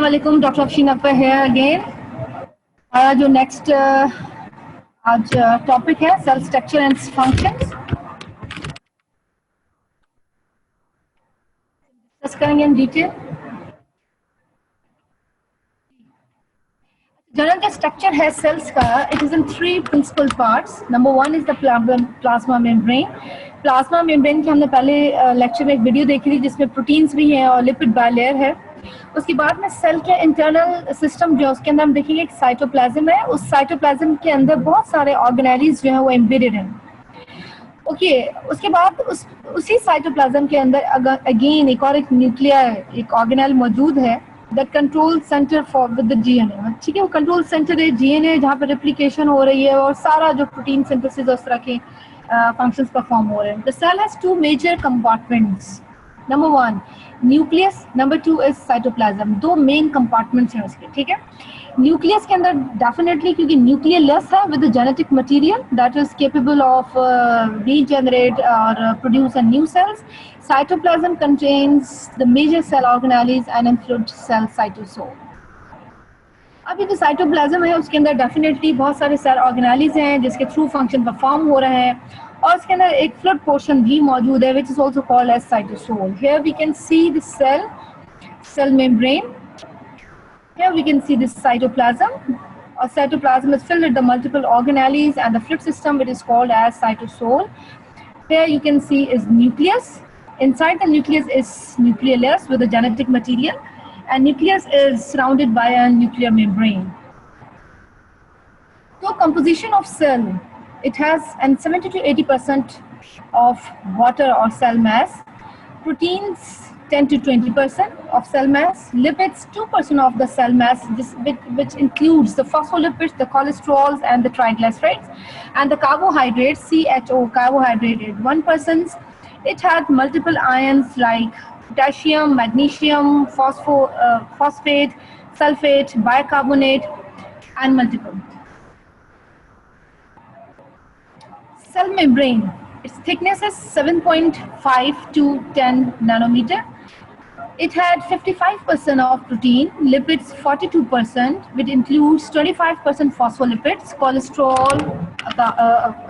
वालेकुम, डॉक्टर अफशीन अकबर है अगेन। हमारा जो नेक्स्ट आज टॉपिक है cell structure and functions, discuss करेंगे इन डिटेल। जनरल का स्ट्रक्चर है सेल्स का, it is in three principal parts. Number one is the plasma membrane. Plasma membrane की हमने पहले लेक्चर में एक वीडियो देखी थी जिसमें प्रोटीन्स भी हैं और लिपिड बायलेयर है। उसके बाद में सेल के इंटरनल सिस्टम जो है उसके अंदर हम देखेंगे एक साइटोप्लाज्म है। उस साइटोप्लाज्म के अंदर बहुत सारे ऑर्गेनेलिज जो है वो एम्बेडेड हैं। ओके, उसके बाद उसी साइटोप्लाज्म के अंदर अगर अगेन एक और एक न्यूक्लियर एक ऑर्गेनेल मौजूद है that control centre for with the GNA. ठीक है, वो कंट्रोल सेंटर है जीएनए जहाँ पर रेप्लिकेशन हो रही है और सारा जो प्रोटीन सिंथेसिस उस तरह के फंक्शंस परफॉर्म हो रहे हैं। The cell has two major compartments. Number one nucleus, number two is cytoplasm. दो मेन कंपार्टमेंट्स हैं उसके। ठीक है, न्यूक्लियस के अंदर डेफिनेटली क्योंकि न्यूक्लियस है with genetic material that is capable of regenerate और produce a new cells. Cytoplasm contains the major cell organelles and include cell cytosol. अभी जो साइटोप्लाज्म है उसके अंदर डेफिनेटली बहुत सारे सेल ऑर्गेनेलिज हैं जिसके थ्रू फंक्शन परफॉर्म हो रहे हैं और उसके अंदर एक फ्लूइड पोर्शन भी मौजूद है which is also called as cytosol. Here we can see the cell membrane. Here we can see this cytoplasm. A cytoplasm is filled with the multiple organelles and the fluid system which is called as cytosol. Here you can see is nucleus. Inside the nucleus is nucleolus with the genetic material, and nucleus is surrounded by a nuclear membrane. So composition of cell, it has 70 to 80% of water or cell mass. Proteins 10 to 20% of cell mass, lipids 2% of the cell mass, which includes the phospholipids, the cholesterols and the triglycerides, and the carbohydrates, CHO carbohydrate is 1%. It has multiple ions like potassium, magnesium, phosphate, sulfate, bicarbonate and multiple. Cell membrane, its thickness is 7.5 to 10 nanometer. It had 55% of protein, lipids 42%, which includes 25% phospholipids, cholesterol,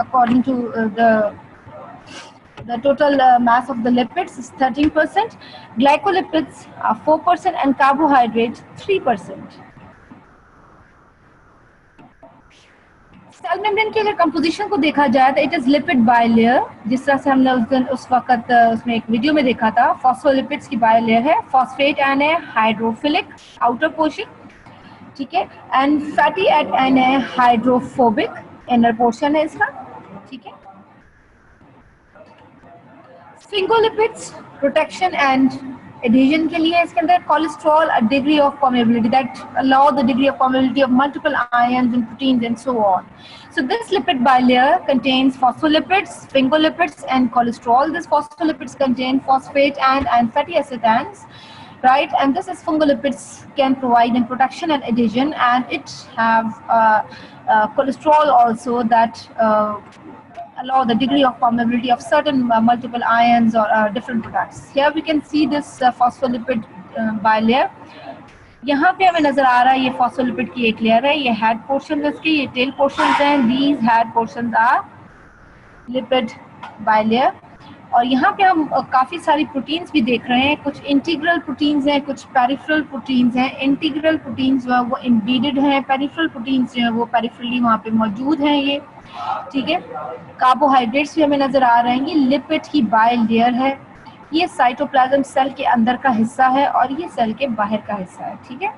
according to the total mass of the lipids is 13%, glycolipids are 4% and carbohydrates 3%. Cell membrane की अगर composition को देखा जाए तो it is lipid bilayer, जिस तरह से हमने उस दिन उस वक्त उसमें एक वीडियो में देखा था। फॉस्फोलिपिड्स की बायलेयर है, फॉस्फेट एंड है हाइड्रोफिलिक आउटर पोर्शन, ठीक है, एंड फैटी एंड है हाइड्रोफोबिक इनर पोर्शन है इसका, ठीक है। स्फिंगोलिपिड्स प्रोटेक्शन एंड adhesion के लिए इसके अंदर cholesterol a degree of permeability that allow the degree of permeability of multiple ions and proteins and so on. So this lipid bilayer contains phospholipids, sphingolipids and cholesterol. This phospholipids contain phosphate and fatty acids, right? And this is sphingolipids can provide in protection and adhesion, and it have cholesterol also that allow the degree of permeability of certain multiple ions or different products. Here we can see this phospholipid bilayer. यहाँ पे हमें नजर आ रहा है ये phospholipid की एक layer है, ये हेड पोर्शन है इसके, ये टेल पोर्शन हैं, these head portion are lipid bilayer. और यहाँ पे हम काफ़ी सारी प्रोटीन्स भी देख रहे हैं, कुछ इंटीग्रल प्रोटीन्स हैं, कुछ पेरिफेरल प्रोटीन्स हैं। इंटीग्रल प्रोटीन्स जो है वो एम्बेडेड हैं, पेरिफेरल प्रोटीन्स जो है वो पेरिफेरली वहाँ पे मौजूद हैं ये, ठीक है। कार्बोहाइड्रेट्स भी हमें नजर आ रहे हैं, ये लिपिड की बाइल लेयर है, ये साइटोप्लाज्म सेल के अंदर का हिस्सा है और ये सेल के बाहर का हिस्सा है, ठीक है।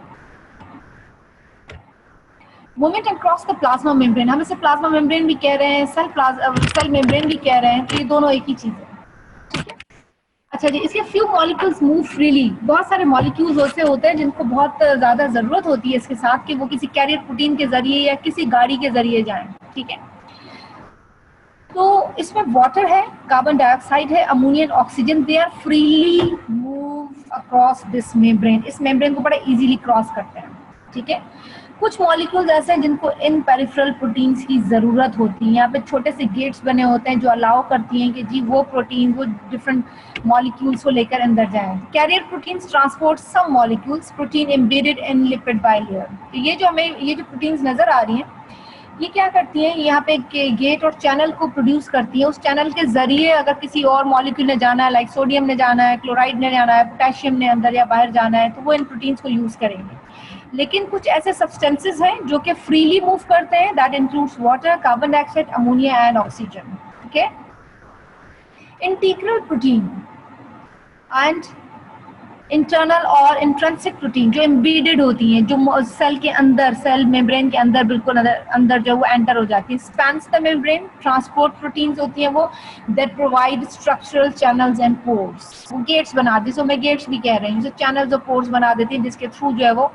Movement across the plasma membrane, हम इसे प्लाज्मा मेम्ब्रेन भी कह रहे हैं, सेल मेम्ब्रेन भी कह रहे हैं, तो ये दोनों एक ही चीज है, ठीक है। अच्छा जी, इसके फ्यू मॉलिक्यूल्स मूव फ्रीली, बहुत सारे मॉलिक्यूल्स ऐसे होते हैं जिनको बहुत ज्यादा जरूरत होती है इसके साथ कि वो किसी कैरियर प्रोटीन के जरिए या किसी गाड़ी के जरिए जाएं, ठीक है। तो इसमें वाटर है, कार्बन डाइऑक्साइड है, ammonia and oxygen, they are freely move across this membrane, इस मेम्ब्रेन को बड़ा इजीली क्रॉस करते हैं, ठीक है। कुछ मॉलिक्यूल्स ऐसे हैं जिनको इन पेरिफेरल प्रोटीन्स की ज़रूरत होती है। यहाँ पे छोटे से गेट्स बने होते हैं जो अलाउ करती हैं कि जी वो प्रोटीन वो डिफरेंट मॉलिक्यूल्स को लेकर अंदर जाएं। Carrier proteins transport some molecules protein embedded in lipid bilayer. तो ये जो हमें ये जो प्रोटीन्स नज़र आ रही हैं ये क्या करती हैं, यहाँ पे गेट और चैनल को प्रोड्यूस करती है। उस चैनल के जरिए अगर किसी और मॉलिक्यूल ने जाना है, लाइक सोडियम ने जाना है, क्लोराइड ने जाना है, पोटेशियम ने अंदर या बाहर जाना है, तो वो इन प्रोटीन्स को यूज करेंगे। लेकिन कुछ ऐसे सब्सटेंसेस हैं जो कि फ्रीली मूव करते हैं, that includes water, carbon dioxide, ammonia and oxygen. Okay, integral protein and internal और इंट्रिंसिक प्रोटीन जो एम्बेडेड होती हैं, जो सेल के अंदर, सेल मेम्ब्रेन के अंदर बिल्कुल अंदर जो वो एंटर हो जाती है, spans the membrane. Transport proteins होती हैं वो that provide structural channels and pores, वो गेट्स बना देती है। सो मैं गेट्स भी कह रही हूँ, जो चैनल्स और पोर्स बना देती है जिसके थ्रू जो है वो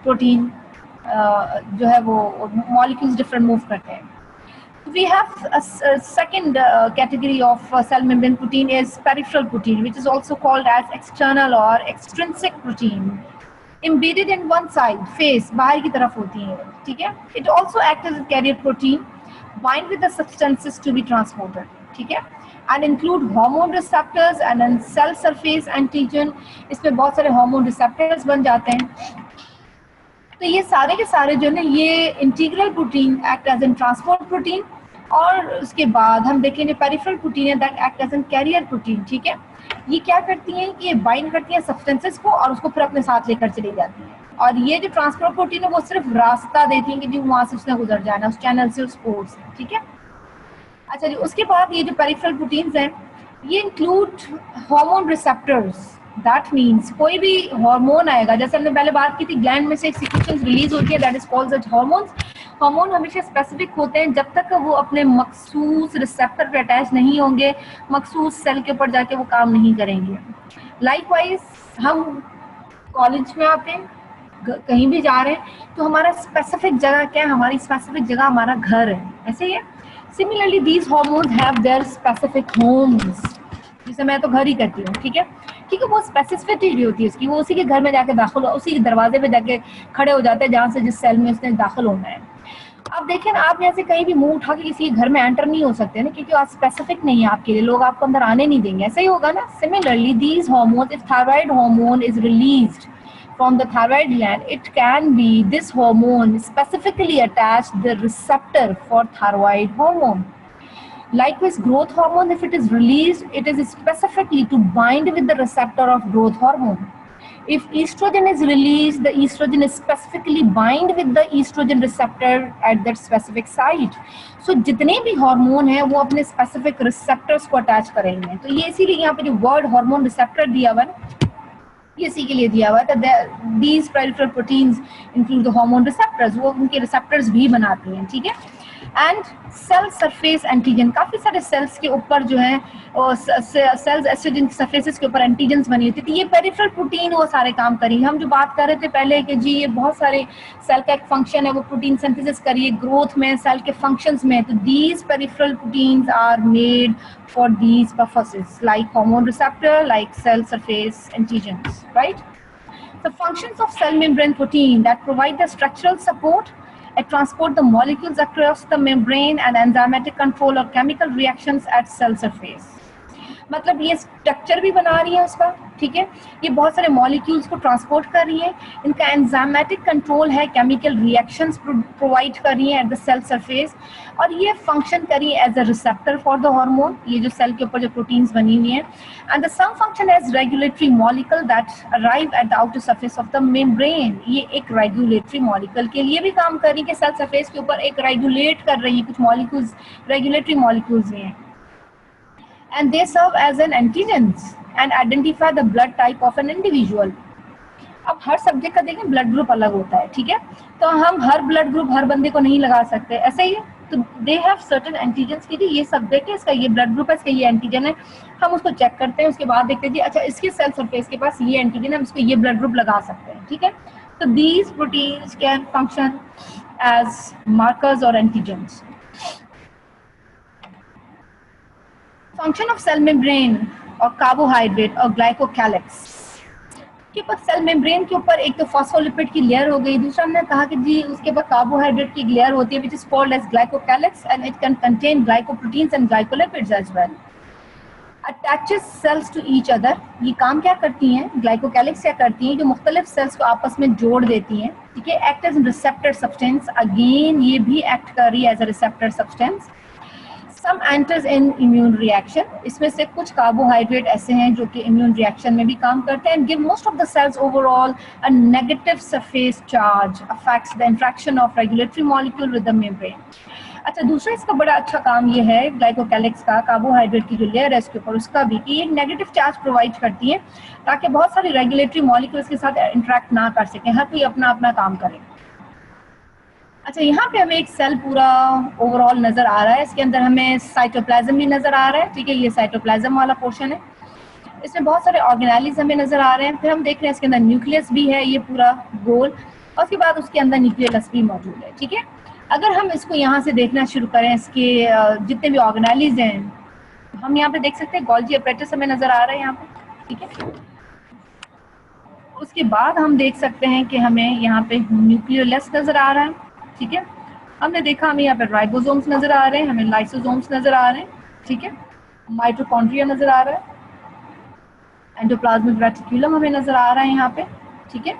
प्रोटीन जो है वो मॉलिक्यूल्स डिफरेंट मूव करते हैं। We have a second category of cell membrane protein is peripheral protein, which is also called as external or extrinsic protein. Embedded in one side, face, बाहर की तरफ होती है, ठीक है। It also acts as a carrier protein, bind with the substances to be transported, ठीक है, and include hormone receptors and then cell surface antigen. इसमें बहुत सारे hormone receptors बन जाते हैं। तो ये सारे के सारे जो है ये integral protein act as an transport protein, और उसके बाद हम देखेंगे पेरिफेरल प्रोटीन है that act as an carrier protein, ठीक है। ये क्या करती हैं कि ये बाइंड करती हैं सब्सटेंसेस को और उसको फिर अपने साथ लेकर चली जाती हैं। और ये जो ट्रांसपोर्ट प्रोटीन है वो सिर्फ रास्ता देती है कि जी वहाँ से उसने गुजर जाना, उस चैनल से, उस पोर्ट से, ठीक है। अच्छा जी, उसके बाद ये जो पेरिफेरल प्रोटीन्स हैं ये include hormone receptors. That means कोई भी हार्मोन आएगा, जैसे हमने पहले बात की थी, ग्लैंड में से एक सीक्रेशंस रिलीज होती है that is called as hormones. Hormone हमेशा स्पेसिफिक होते हैं जब तक वो अपने मखसूस रिसेप्टर पे अटैच नहीं होंगे, मखसूस सेल के ऊपर जाके वो काम नहीं करेंगे। लाइकवाइज हम कॉलेज में आते हैं, कहीं भी जा रहे हैं, तो हमारा स्पेसिफिक जगह क्या है, हमारी स्पेसिफिक जगह हमारा घर है, ऐसे ही है। Similarly these hormones have their specific homes, जिसे मैं तो घर ही कहती हूँ, ठीक है, क्योंकि वो स्पेसिफिसिटी होती है उसकी, वो उसी के घर में जाके दाखिल, उसी के दरवाजे पे जाके खड़े हो जाते हैं जहाँ से जिस सेल में उसने दाखिल होना है। अब देखें ना, आप यहाँ से कहीं भी मुंह उठा के किसी के घर में एंटर नहीं हो सकते ना, क्योंकि आप स्पेसिफिक नहीं है आपके लिए, लोग आपको अंदर आने नहीं देंगे, ऐसा ही होगा ना। Similarly these hormones, if thyroid hormone is released from the thyroid gland, it can be this hormone specifically attached the receptor for thyroid hormone. Likewise, growth hormone, if it is released, it is specifically to bind with the receptor of growth hormone. If estrogen is released, the estrogen is specifically bind with the estrogen receptor at that specific site. So जितने भी hormone हैं वो अपने specific receptors को attach करेंगे। तो ये इसीलिए यहाँ पे जो वर्ड हार्मोन रिसेप्टर दिया हुआ है ये इसी के लिए दिया हुआ है। These peripheral proteins include the hormone receptors, वो उनके रिसेप्टर्स भी बनाती हैं, ठीक है। एंड सेल सरफेस एंटीजन, काफी सारे सेल्स के ऊपर जो है सेल्स एस्ट्रोजन सरफेसेस के ऊपर एंटीजन्स बनी होती थी। ये पेरिफेरल प्रोटीन वो सारे काम करेंगे। हम जो बात कर रहे थे पहले कि जी ये बहुत सारे सेल का एक फंक्शन है, वो प्रोटीन सिंथेसिस करिए ग्रोथ में, सेल के फंक्शंस में, तो these peripheral proteins are made for these purposes, like hormone receptor, like cell surface antigens, right? The functions of cell membrane protein that provide the structural support and transport the molecules across the membrane and enzymatic control or chemical reactions at cell surface. मतलब ये structure भी बना रही है उसका, ठीक है, ये बहुत सारे मॉलिक्यूल्स को ट्रांसपोर्ट कर रही है, इनका एंजाइमेटिक कंट्रोल है, केमिकल रिएक्शंस प्रोवाइड कर रही है एट द सेल सरफेस, और ये फंक्शन कर रही है as a receptor for the hormone, ये जो सेल के ऊपर जो प्रोटीन्स बनी हुई हैं, and the some function as regulatory molecule that arrive at the outer surface of the membrane. ये एक रेगुलेटरी मॉलिक्यूल के लिए भी काम कर रही है कि सेल सरफेस के ऊपर एक रेगुलेट कर रही है, कुछ मॉलिक्यूल्स रेगुलेटरी मॉलिक्यूल्स हैं, and they serve as an antigens and identify the blood type of an individual. अब हर सब्जेक्ट का देखें ब्लड ग्रुप अलग होता है, ठीक है, तो हम हर ब्लड ग्रुप हर बंदे को नहीं लगा सकते, ऐसे ही तो दे हैव सर्टेन एंटीजेंस की, ये सब्जेक्ट है, इसका ये ब्लड ग्रुप है, इसका ये एंटीजन है, हम उसको चेक करते हैं, उसके बाद देखते हैं जी अच्छा इसके सेल सरफेस के पास ये एंटीजन है, हम इसको ये ब्लड ग्रुप लगा सकते हैं, ठीक है। तो these proteins can function as markers और antigens. Function of cell membrane or carbohydrate or glycocalyx. उसके ऊपर सेल मेम्ब्रेन के ऊपर एक तो फॉस्फोलिपिड की लेयर हो गई, दूसरा हमने कहा कि जी उसके ऊपर कार्बोहाइड्रेट की लेयर होती है which is called as glycocalyx and it can contain glycoproteins and glycolipids as well. Attaches cells to each other, ये काम क्या करती हैं, ग्लाइकोकैलिक्स क्या करती हैं, जो मुख्तलिफ सेल्स को आपस में जोड़ देती हैं, ठीक है। Act as receptor substance, again ये भी एक्ट कर रही है as a receptor substance. Some enters in immune reaction, इसमें से कुछ कार्बोहाइड्रेट ऐसे हैं जो कि इम्यून रिएक्शन में भी काम करते हैं, and give most of the cells overall a negative surface charge, affects the interaction of regulatory molecule with the membrane. अच्छा, दूसरा इसका बड़ा अच्छा काम ये है ग्लाइकोकैलिक्स का, कार्बोहाइड्रेट की जो लेयर है इसके ऊपर उसका भी, कि ये नेगेटिव चार्ज प्रोवाइड करती है ताकि बहुत सारी रेगुलेटरी मॉलिक्यूल्स के साथ इंटरेक्ट ना कर सकें, हर कोई अपना अपना काम करे। अच्छा, यहाँ पे हमें एक सेल पूरा ओवरऑल नजर आ रहा है, इसके अंदर हमें साइटोप्लाज्म भी नजर आ रहा है, ठीक है, ये साइटोप्लाज्म वाला पोर्शन है, इसमें बहुत सारे ऑर्गेनेलिज हमें नजर आ रहे हैं। फिर हम देख रहे हैं इसके अंदर न्यूक्लियस भी है, ये पूरा गोल, और उसके बाद उसके अंदर न्यूक्लियस भी मौजूद है, ठीक है। अगर हम इसको यहाँ से देखना शुरू करें, इसके जितने भी ऑर्गेनेलिज हैं, हम यहाँ पे देख सकते हैं गोल्जी अपरेटस हमें नजर आ रहा है यहाँ पे, ठीक है। उसके बाद हम देख सकते हैं कि हमें यहाँ पे न्यूक्लियोलस नजर आ रहा है, ठीक है। हमने देखा हमें यहाँ पे राइबोसोम्स नजर आ रहे हैं, हमें लाइसोसोम्स नजर आ रहे हैं, ठीक है। माइटोकॉन्ड्रिया नजर आ रहा है, एंडोप्लाज्मिक रेटिक्यूलम हमें नजर आ रहा है यहाँ पे, ठीक है।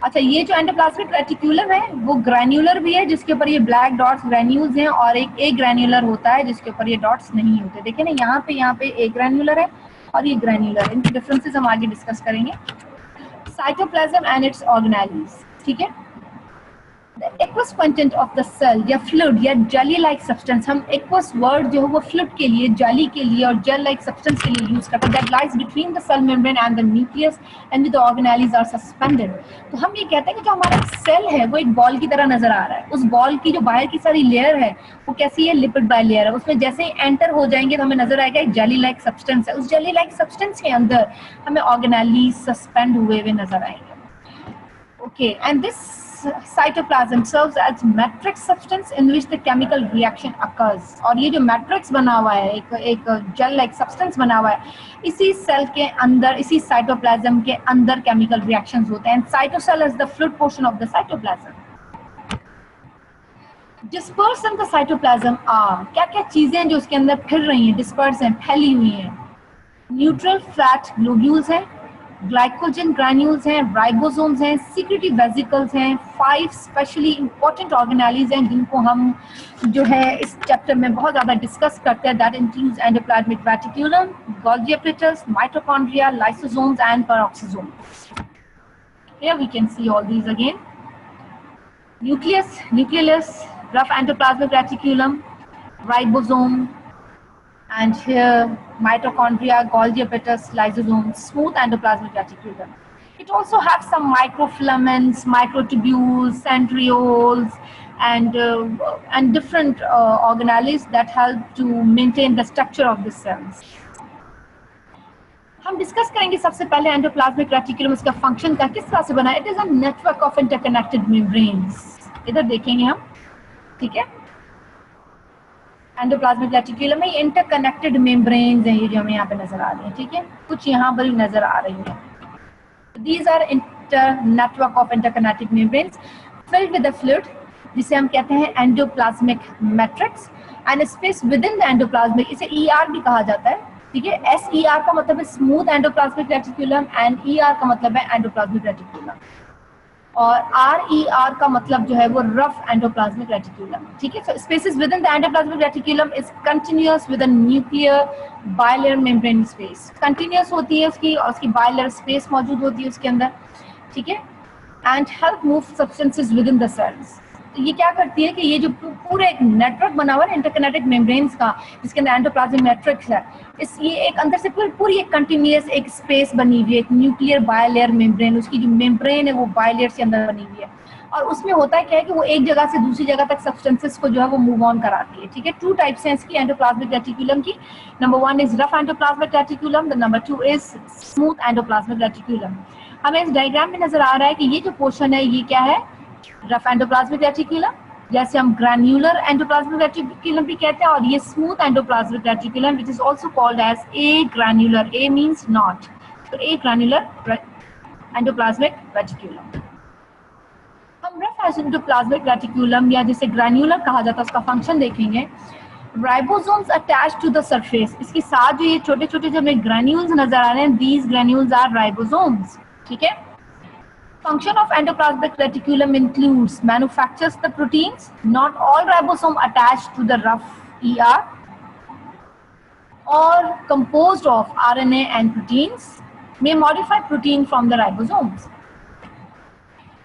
अच्छा, ये जो एंडोप्लाज्मिक रेटिक्यूलम है वो ग्रैन्युलर भी है, जिसके ऊपर ये ब्लैक डॉट्स ग्रैन्यूल्स हैं, और एक ग्रैन्युलर होता है जिसके ऊपर ये डॉट्स नहीं होते। देखिए ना, यहाँ पे एक ग्रैन्युलर है और ये ग्रैन्युलर है, इनके डिफरेंसेस हम आगे डिस्कस करेंगे। साइटोप्लाज्म एंड इट्स ऑर्गेनेलिज, ठीक है। The aqueous content of the cell या fluid या jelly like substance, हम aqueous word जो है वो fluid के लिए, jelly के लिए और gel like substance के लिए use करते हैं, that lies between the cell membrane and the nucleus and the organelles are suspended। तो हम ये कहते हैं कि जो हमारा सेल है वो एक बॉल की तरह नजर आ रहा है, उस बॉल की जो बाहर की सारी लेयर है वो कैसी है, लिपिड बाय लेयर है, उसमें जैसे ही एंटर हो जाएंगे तो हमें नजर आएगा एक जेली लाइक सब्सटेंस है, उस जेली लाइक सब्सटेंस के अंदर हमें ऑर्गेनेली सस्पेंड हुए नजर आएंगे। Okay, and this cytoplasm serves as matrix substance in which the chemical reaction occurs। और ये जो मैट्रिक्स बना हुआ है, एक जेल लाइक सब्सटेंस बना हुआ है, इसी सेल के अंदर, इसी साइटोप्लाज्म के अंदर केमिकल रिएक्शंस होते हैं। Cytosol is the fluid portion of the cytoplasm. Disperse in the cytoplasm are, क्या क्या चीजें जो उसके अंदर फिर रही हैं, डिस्पर्स हैं, फैली हुई हैं। न्यूट्रल फैट ग्लोब्यूल्स हैं, ग्लाइकोजन ग्रैन्यूल्स हैं, राइबोसोम्स हैं, सीक्रेटरी वेसिकल्स हैं, 5 स्पेशली इंपॉर्टेंट ऑर्गेनेलिज हैं जिनको हम जो है इस चैप्टर में बहुत ज़्यादा डिस्कस करते हैं। That includes endoplasmic reticulum, Golgi apparatus, mitochondria, lysosomes and peroxisomes. Here we can see all these again. Nucleus, nucleus, rough endoplasmic reticulum, ribosome, and here mitochondria, Golgi apparatus, lysosome, smooth endoplasmic reticulum. It also has some microfilaments, microtubules, centrioles, and different organelles that help to maintain the structure of the cells. हम discuss करेंगे सबसे पहले endoplasmic reticulum, इसका function का, किस तरह से बना है। It is a network of interconnected membranes, इधर देखेंगे हम, ठीक है। एंडोप्लाज्मिक रेटिकुलम में इंटरकनेक्टेड मेम्ब्रेन्स हैं, ये जो हमें यहाँ पे नजर आ रही हैं, ठीक है, कुछ यहाँ पर भी नजर आ रही हैं। These are inter network of interconnected membranes filled with the fluid, जिसे हम कहते हैं endoplasmic matrix, and space within the endoplasmic, इसे ER भी कहा जाता है, ठीक है। SER का मतलब है smooth endoplasmic reticulum, and ER का मतलब है एंडोप्लाज्मिक रेटिकुलम, और RER का मतलब जो है वो रफ एंडोप्लाज्मिक रेटिकुलम, ठीक है। So spaces within the endoplasmic reticulum is continuous with a nuclear bilayer membrane space, continuous होती है उसकी, और उसकी बायलेयर स्पेस मौजूद होती है उसके अंदर, ठीक है, and help move substances within the cells. तो ये क्या करती है कि ये जो पूरा एक नेटवर्क बना हुआ है इंटरकनेक्टेड मेम्ब्रेन्स का, जिसके अंदर एंडोप्लाज्मिक मैट्रिक्स है, इस ये एक अंदर से पूरी एक कंटिन्यूअस एक स्पेस बनी हुई है, एक न्यूक्लियर बायलेयर मेम्ब्रेन, उसकी जो मेम्ब्रेन है वो बायलेयर से अंदर बनी हुई है, और उसमें होता है क्या है कि वो एक जगह से दूसरी जगह तक सब्सटेंसेस को जो है वो मूव ऑन कराती है, ठीक है। 2 टाइप्स हैं इसकी एंडोप्लाज्मिक रेटिकुलम की। Number 1 is rough endoplasmic reticulum, the number 2 is smooth endoplasmic reticulum. हमें इस डायग्राम में नजर आ रहा है कि ये जो पोर्शन है ये क्या है, रफ एंडोप्लाज्मिक रेटिकुलम, जैसे हम ग्रैन्युलर एंडोप्लाज्मिक रेटिकुलम भी कहते हैं, और ये smooth endoplasmic reticulum which is also called as a granular, a means not, तो ए ग्रैन्युलर एंडोप्लाज्मिक रेटिक्यूलम। हम रफ एंडोप्लाज्मिक रेटिक्यूलम या जिसे ग्रैन्युलर कहा जाता है उसका फंक्शन देखेंगे। Ribosomes attach to the surface, इसके साथ जो ये छोटे छोटे जो हमें ग्रैन्यूल्स नजर आ रहे हैं, दीज ग्रैन्यूल्स आर राइबोसोम्स। ठीक है। Function of endoplasmic reticulum includes manufactures the proteins. Not all ribosome attached to the rough ER or composed of RNA and proteins may modify protein from the ribosomes.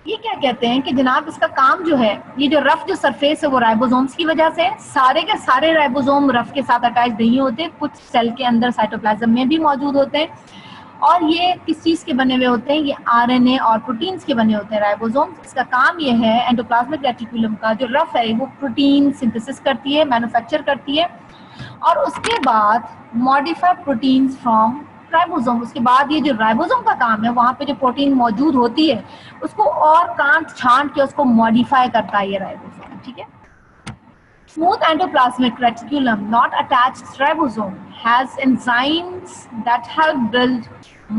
ये क्या कहते हैं कि जनाब इसका काम जो है, ये जो रफ जो सरफेस है वो राइबोसोम्स की वजह से, सारे के सारे राइबोसोम रफ के साथ अटैच नहीं होते, कुछ सेल के अंदर साइटोप्लाज्म में भी मौजूद होते हैं। और ये किस चीज़ के बने हुए होते हैं? ये आरएनए और प्रोटीन्स के बने होते हैं राइबोसोम। इसका काम ये है, एंडोप्लाज्मिक रेटिकुलम का जो रफ है वो प्रोटीन सिंथेसिस करती है, मैन्युफैक्चर करती है, और उसके बाद मॉडिफाई प्रोटीन्स फ्रॉम राइबोसोम। उसके बाद ये जो राइबोसोम का काम है, वहाँ पे जो प्रोटीन मौजूद होती है उसको और काट छांट के उसको मॉडिफाई करता है ये राइबोसोम। ठीक है। Smooth endoplasmic reticulum, not attached ribosome, has enzymes that help build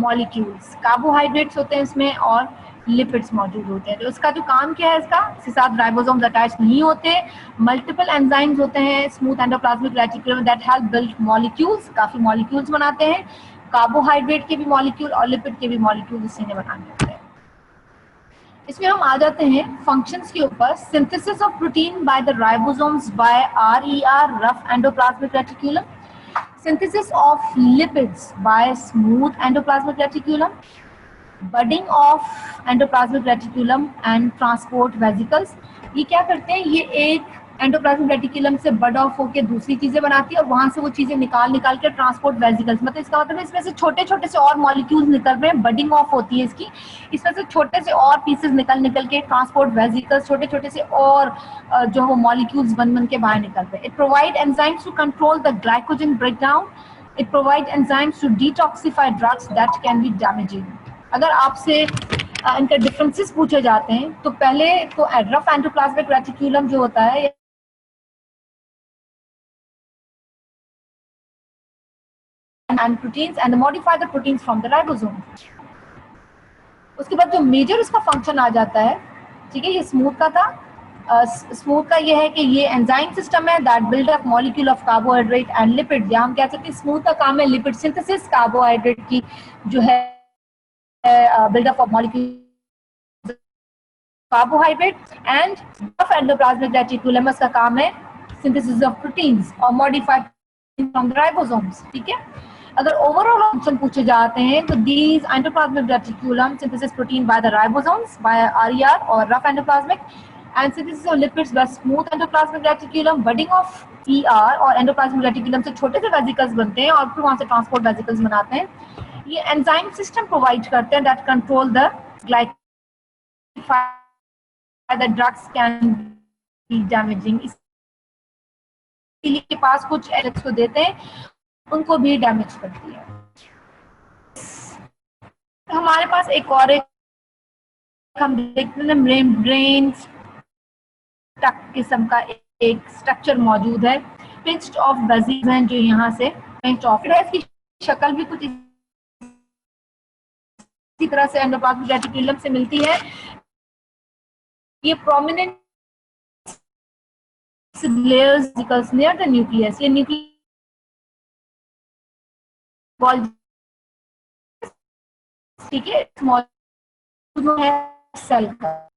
molecules. Carbohydrates होते हैं इसमें और लिपिड्स मौजूद होते हैं। तो इसका जो काम क्या है, इसके साथ राइबोसोम्स अटैच नहीं होते। मल्टीपल एंजाइम्स होते हैं smooth endoplasmic reticulum that help build molecules, काफी मॉलिक्यूल्स बनाते हैं। कार्बोहाइड्रेट के भी मॉलिक्यूल और लिपिड के भी मॉलिक्यूल इसी ने बनाने होते हैं। इसमें हम आ जाते हैं फंक्शंस के ऊपर। Synthesis of protein by the ribosomes by RER, rough endoplasmic reticulum. Synthesis of lipids by smooth endoplasmic reticulum. Budding of endoplasmic reticulum and transport vesicles. ये क्या करते हैं? ये एक एंडोप्लाज्मिक रेटिकुलम से बड ऑफ होकर दूसरी चीजें बनाती है और वहां से वो चीजें निकाल के ट्रांसपोर्ट वेसिकल्स, मतलब इसका मतलब इसमें से छोटे छोटे से और मॉलिक्यूल्स निकल रहे हैं। बडिंग ऑफ होती है इसकी, इसमें से छोटे से और पीसेस निकल के ट्रांसपोर्ट वेसिकल्स, छोटे छोटे से और जो वो मॉलिक्यूल्स बन के बाहर निकल रहे हैं। It provide enzymes to control the glycogen breakdown. It provide enzymes to detoxify drugs that can be damaging. अगर आपसे इनके डिफरेंसेस पूछे जाते हैं तो पहले तो रफ एंडोप्लाज्मिक रेटिकुलम जो होता है and proteins and modify the proteins from the ribosome. उसके बाद जो मेजर इसका फंक्शन आ जाता है, ठीक है, ये स्मूथ का था। स्मूथ का ये है कि ये एंजाइम सिस्टम है that build up molecule of carbohydrate and lipid. या हम कह सकते हैं स्मूथ का काम है लिपिड सिंथेसिस, कार्बोहाइड्रेट की जो है buildup of molecule carbohydrate, and rough endoplasmic reticulum का काम है सिंथेसिस ऑफ प्रोटीन्स और मॉडिफाइड फ्रॉम द राइबोसोम्स। ठीक है। अगर ओवरऑल फंक्शन पूछे जाते हैं तो these endoplasmic reticulum synthesis protein by the ribosomes by RER और rough endoplasmic, and synthesis of lipids by smooth endoplasmic reticulum. Budding of ER और एंडोप्लाज्मिक रेटिकुलम से छोटे से वेसिकल्स बनते हैं और फिर वहां से ट्रांसपोर्ट वेसिकल्स बनाते हैं। ये एंजाइम सिस्टम प्रोवाइड करते हैं दैट कंट्रोल द ग्लाइकोफाई the drugs can be damaging. इसलिए के पास कुछ एजेंट्स को देते हैं, उनको भी डैमेज करती है। हमारे पास एक और हम देखते हैं ब्रेन किस्म का एक स्ट्रक्चर मौजूद है। पिंच्ड ऑफ बेसिस हैं जो यहाँ से पिंच्ड ऑफ, इसकी शक्ल भी कुछ इसी तरह से एंडोप्लाज्मिक रेटिकुलम से मिलती है। ये prominent layers near the nucleus, ये न्यूक्लियस ठीक है, मौजूद है सेल का।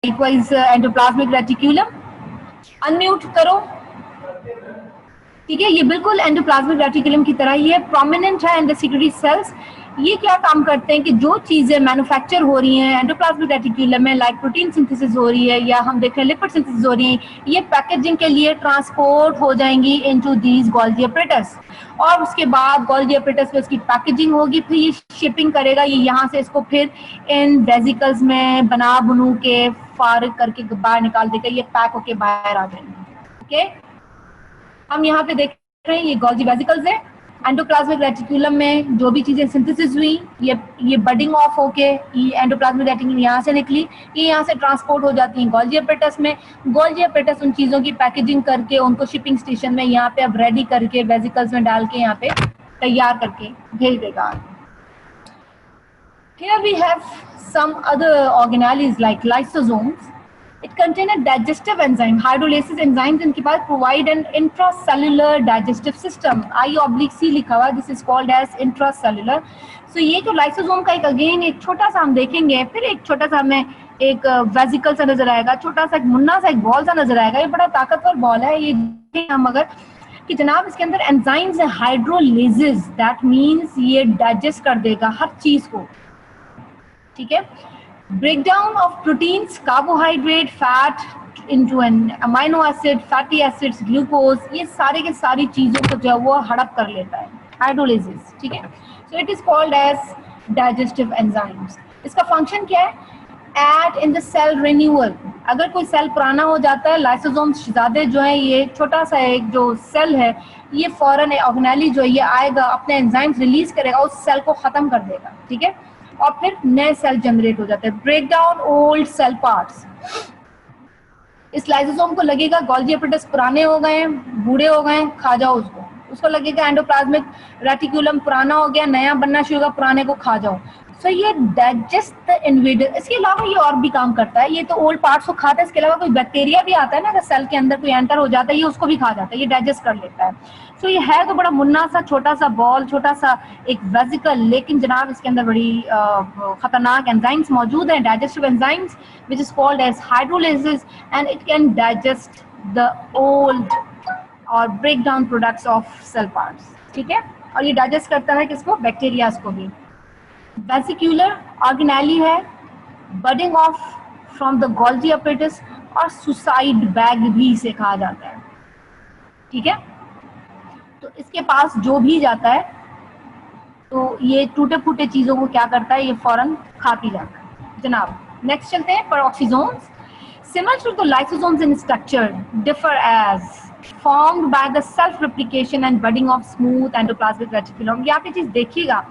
Likewise, endoplasmic reticulum. Unmute करो। ठीक है, ये बिल्कुल एंडोप्लाज्मिक रेटिकुलम की तरह ही है, प्रोमिनेंट है इन द सिक्रेटरी सेल्स। ये क्या काम करते हैं कि जो चीजें मैन्युफैक्चर हो रही हैं एंडोप्लाज्मिक रेटिकुलम में, लाइक प्रोटीन सिंथेसिस हो रही है या हम देख रहे हैं लिपिड सिंथेसिस हो रही है, ये पैकेजिंग के लिए ट्रांसपोर्ट हो जाएंगी इनटू दीज गोल्गी अपरेटस, और उसके बाद गोल्गी अपरेटस में उसकी पैकेजिंग होगी, फिर ये शिपिंग करेगा, ये यहाँ से इसको फिर इन वेजिकल्स में बना बनू के फारिग करके बाहर निकाल देगा, ये पैक होके बाहर आ जाएंगे। ओके, हम यहाँ पे देख रहे हैं ये गोल्गी वेसिकल्स है। एंडोप्लाज्मिक रेटिकुलम में जो भी चीजें सिंथेसिस हुई, ये बडिंग ऑफ होके ये एंडोप्लाज्मिक रेटिकुलम यहाँ से निकली, ये यहाँ से ट्रांसपोर्ट हो जाती हैं गोल्गी अपरेटस में। गोल्गी अपरेटस उन चीजों की पैकेजिंग करके उनको शिपिंग स्टेशन में यहाँ पे अब रेडी करके वेसिकल्स में डाल के यहाँ पे तैयार करके भेज देगा। Here we have some other organelles like lysosomes. It contains a digestive enzyme, hydrolysis enzymes इनके पास provide an intracellular digestive system. I/C लिखा हुआ, this is called as intracellular. So ये जो लाइसोसोम का एक अगेन एक छोटा सा हम देखेंगे, फिर एक छोटा सा हमें एक वेसिकल सा नजर आएगा, छोटा सा एक मुन्ना सा एक बॉल सा नजर आएगा, ये बड़ा ताकतवर बॉल है। ये हम अगर कि जनाब इसके अंदर एंजाइम्स है हाइड्रोलेसिस, दैट मीन्स ये डाइजेस्ट कर देगा हर चीज को। ठीक है, breakdown of proteins, carbohydrate, fat into an amino acid, fatty acids, glucose, ये सारे के सारी चीजों को जो है वो हड़प कर लेता है, हाइड्रोलिसिस। ठीक है, so it is called as digestive enzymes. इसका फंक्शन क्या है? Add in the cell renewal. अगर कोई सेल पुराना हो जाता है, लाइसोसोम्स ज्यादा जो है, ये छोटा सा एक जो सेल है, ये फौरन ऑर्गेनेली जो है ये आएगा, अपने एंजाइम्स रिलीज करेगा, उस सेल को खत्म कर देगा। ठीक है, और फिर नए सेल जनरेट हो जाते हैं। Break down old cell parts, इस लाइसोसोम को लगेगा गोल्गी अपरेटस पुराने हो गए, बूढ़े हो गए, खा जाओ उसको। उसको लगेगा एंडोप्लाज्मिक रेटिकुलम पुराना हो गया, नया बनना शुरू होगा, पुराने को खा जाओ। सो ये डाइजेस्ट द इन्वेडर। इसके अलावा ये और भी काम करता है, ये तो ओल्ड पार्ट्स को खाता है, इसके अलावा कोई बैक्टीरिया भी आता है ना, अगर सेल के अंदर कोई एंटर हो जाता है, ये उसको भी खा जाता है, ये डाइजेस्ट कर लेता है। सो ये है तो बड़ा मुन्ना सा छोटा सा बॉल, छोटा सा एक वेसिकल, लेकिन जनाब इसके अंदर बड़ी खतरनाक एंजाइम्स मौजूद हैं, digestive enzymes which is called as hydrolysis, and it can digest the old और break down products of cell parts. ठीक है, और ये डाइजेस्ट करता है किसको? बैक्टीरियाज को भी। वेसिकुलर ऑर्गेनेली है, budding of from the Golgi apparatus, और सुसाइड बैग भी इसे कहा जाता है। ठीक है, तो इसके पास जो भी जाता है तो ये टूटे फूटे चीजों को क्या करता है, ये फौरन खा पी जाता है। जनाब नेक्स्ट चलते हैं, पेरोक्सीसोम्स। Similar to the lysosomes in structure, differ as formed by the self-replication and budding of smooth endoplasmic reticulum. ये आप ये चीज देखिएगा,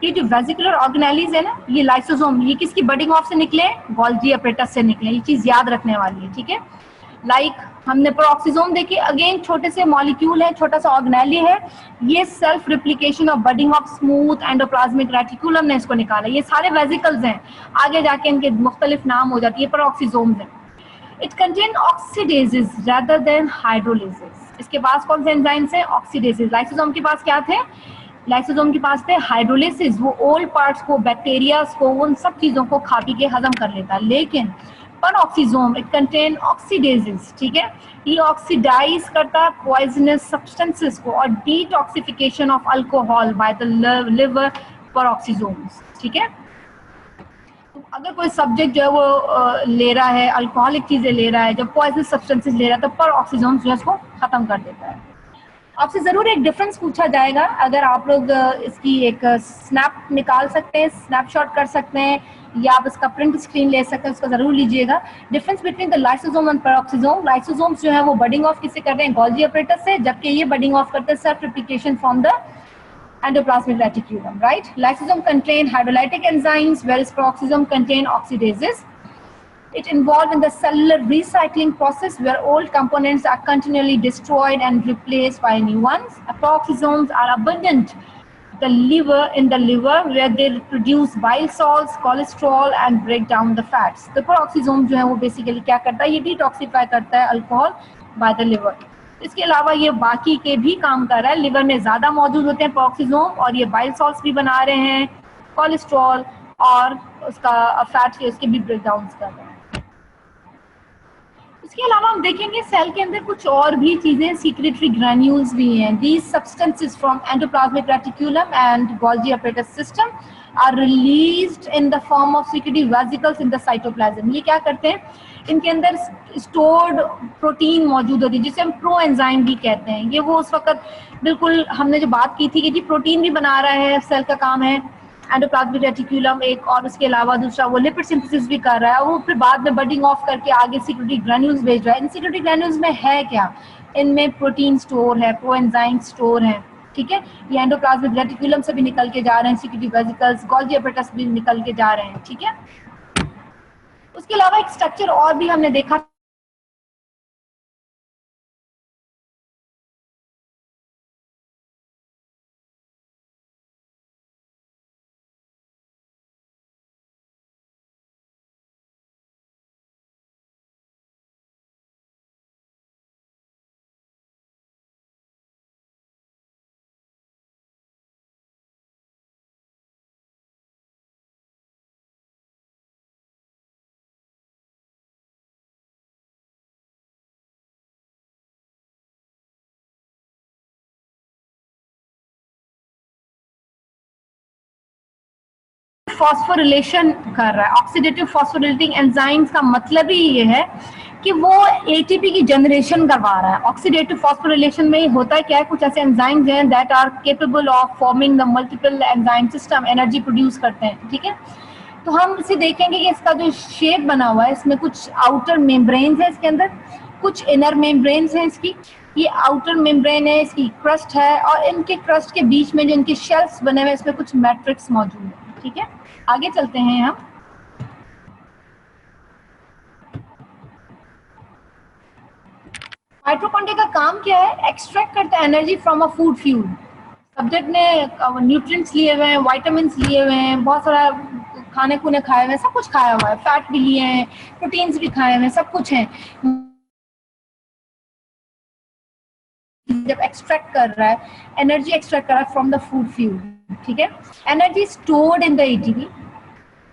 ये जो वेसिकुलर ऑर्गेनेलीज है ना, ये लाइसोसोम, ये किसकी बडिंग ऑफ से निकले? गोल्गी अपरेटस से निकले। ये चीज याद रखने वाली है। ठीक है, लाइक हमने पेरोक्सीसोम देखी, अगेन छोटे से मॉलिक्यूल है, छोटा सा ऑर्गेनेली है, ये सेल्फ रिप्लिकेशन और budding of smooth endoplasmic reticulum ने इसको निकाला। ये सारे वेसिकल्स हैं, आगे जाके इनके मुख्तलिफ नाम हो जाती है, पेरोक्सीसोम्स हैं। It contain oxidases rather than hydrolases. इसके पास कौन से एंजाइम्स हैं? ऑक्सीडेजेस। लाइसोसोम के पास क्या थे? लाइसोसोम के पास थे हाइड्रोलिसिस, वो ओल्ड पार्ट्स को, बैक्टीरियाज को, उन सब चीजों को खा पी के हजम कर लेता। लेकिन पेरोक्सीसोम इट कंटेन ऑक्सीडेजेस। ठीक है, ये ऑक्सीडाइज करता है पॉइजनस सब्सटेंसेस को और detoxification of alcohol by the liver पेरोक्सीसोम्स। ठीक है, अगर कोई सब्जेक्ट जो है वो ले रहा है, अल्कोहलिक चीजें ले रहा है, जब पॉइजनस सब्सटेंसेस ले रहा है, तो पेरोक्सीसोम जो है उसको खत्म कर देता है। आपसे जरूर एक डिफरेंस पूछा जाएगा, अगर आप लोग इसकी एक स्नैप निकाल सकते हैं, स्नैपशॉट कर सकते हैं, या आप इसका प्रिंट स्क्रीन ले सकते हैं, उसको जरूर लीजिएगा। Difference between the lysosome and peroxisome. Lysosomes जो है वो बडिंग ऑफ किससे कर रहे हैं? गोल्गी अपरेटस से, जबकि ये बडिंग ऑफ करते हैं self replication from the endoplasmic reticulum, right? Lysosome contain hydrolytic enzymes, whereas peroxisome contain oxidases. It involved in the cellular recycling process where old components are continually destroyed and replaced by new ones. Peroxisomes are abundant in the liver where they produce bile salts, cholesterol and break down the fats. The peroxisome जो है वो basically क्या करता है? ये detoxify करता है alcohol by the liver. इसके अलावा ये बाकी के भी काम कर रहा है, लिवर में ज्यादा मौजूद होते हैं पेरोक्सीसोम, और ये बाइल सॉल्ट्स भी बना रहे हैं, कोलेस्ट्रॉल और उसका फैट के उसके भी ब्रेक डाउन कर रहे हैं। उसके अलावा हम देखेंगे सेल के अंदर कुछ और भी चीजें, सीक्रेटरी ग्रैन्यूल्स भी हैं। These substances from endoplasmic reticulum and Golgi apparatus system are released in the form of secretory vesicles in the cytoplasm. ये क्या करते हैं, इनके अंदर स्टोर्ड प्रोटीन मौजूद होती है जिसे हम प्रो एंजाइम भी कहते हैं। ये वो उस वक्त बिल्कुल हमने जो बात की थी कि जी प्रोटीन भी बना रहा है, सेल का काम है एंडोप्लाज्मिक रेटिकुलम एक, और उसके अलावा दूसरा वो लिपिड सिंथेसिस भी कर रहा है, वो फिर बाद में बडिंग ऑफ करके आगे सिक्रेटरी ग्रैन्यूल्स भेज रहा है। इन सिक्रेटरी ग्रैन्यूल्स में है क्या, इनमें प्रोटीन स्टोर है, प्रोएंजाइम स्टोर है, ठीक है। ये एंडोप्लाज्मिक रेटिकुलम से भी निकल के जा रहे हैं, सिक्रेटरी वेसिकल्स, गोल्गी apparatus भी निकल के जा रहे हैं, ठीक है। उसके अलावा एक स्ट्रक्चर और भी हमने देखा फॉस्फोरिलेशन कर रहा है। ऑक्सीडेटिव फॉस्फोरिलेटिंग एंजाइम्स का मतलब ही ये है कि वो एटीपी की जनरेशन करवा रहा है। ऑक्सीडेटिव फॉस्फोरिलेशन में होता है क्या है, कुछ ऐसे एंजाइम्स हैं that are capable of forming the multiple enzyme system, energy produce करते हैं, ठीक है। तो हम इसे देखेंगे कि इसका जो शेप बना हुआ है, इसमें कुछ आउटर मेम्ब्रेन्स है, इसके अंदर कुछ इनर मेम्ब्रेन्स हैं इसकी। ये आउटर मेम्ब्रेन है, इसकी क्रस्ट है, और इनके क्रस्ट के बीच में जो इनके शेल्स बने हुए हैं, इसमें कुछ मैट्रिक्स मौजूद है, ठीक है। आगे चलते हैं हम। माइटोकॉन्ड्रिया का काम क्या है, एक्सट्रैक्ट करता है energy from a food fuel. Subject ने न्यूट्रिएंट्स लिए हुए हैं, विटामिन्स लिए हुए हैं, बहुत सारा खाने खूने खाए हुए हैं, सब कुछ खाया हुआ है, फैट भी लिए हैं, प्रोटीन्स भी खाए हुए हैं, सब कुछ है। जब एक्सट्रैक्ट कर रहा है, एनर्जी एक्सट्रैक्ट कर रहा है फ्रॉम द फूड फ्यूल, ठीक है। Energy stored in the ATP,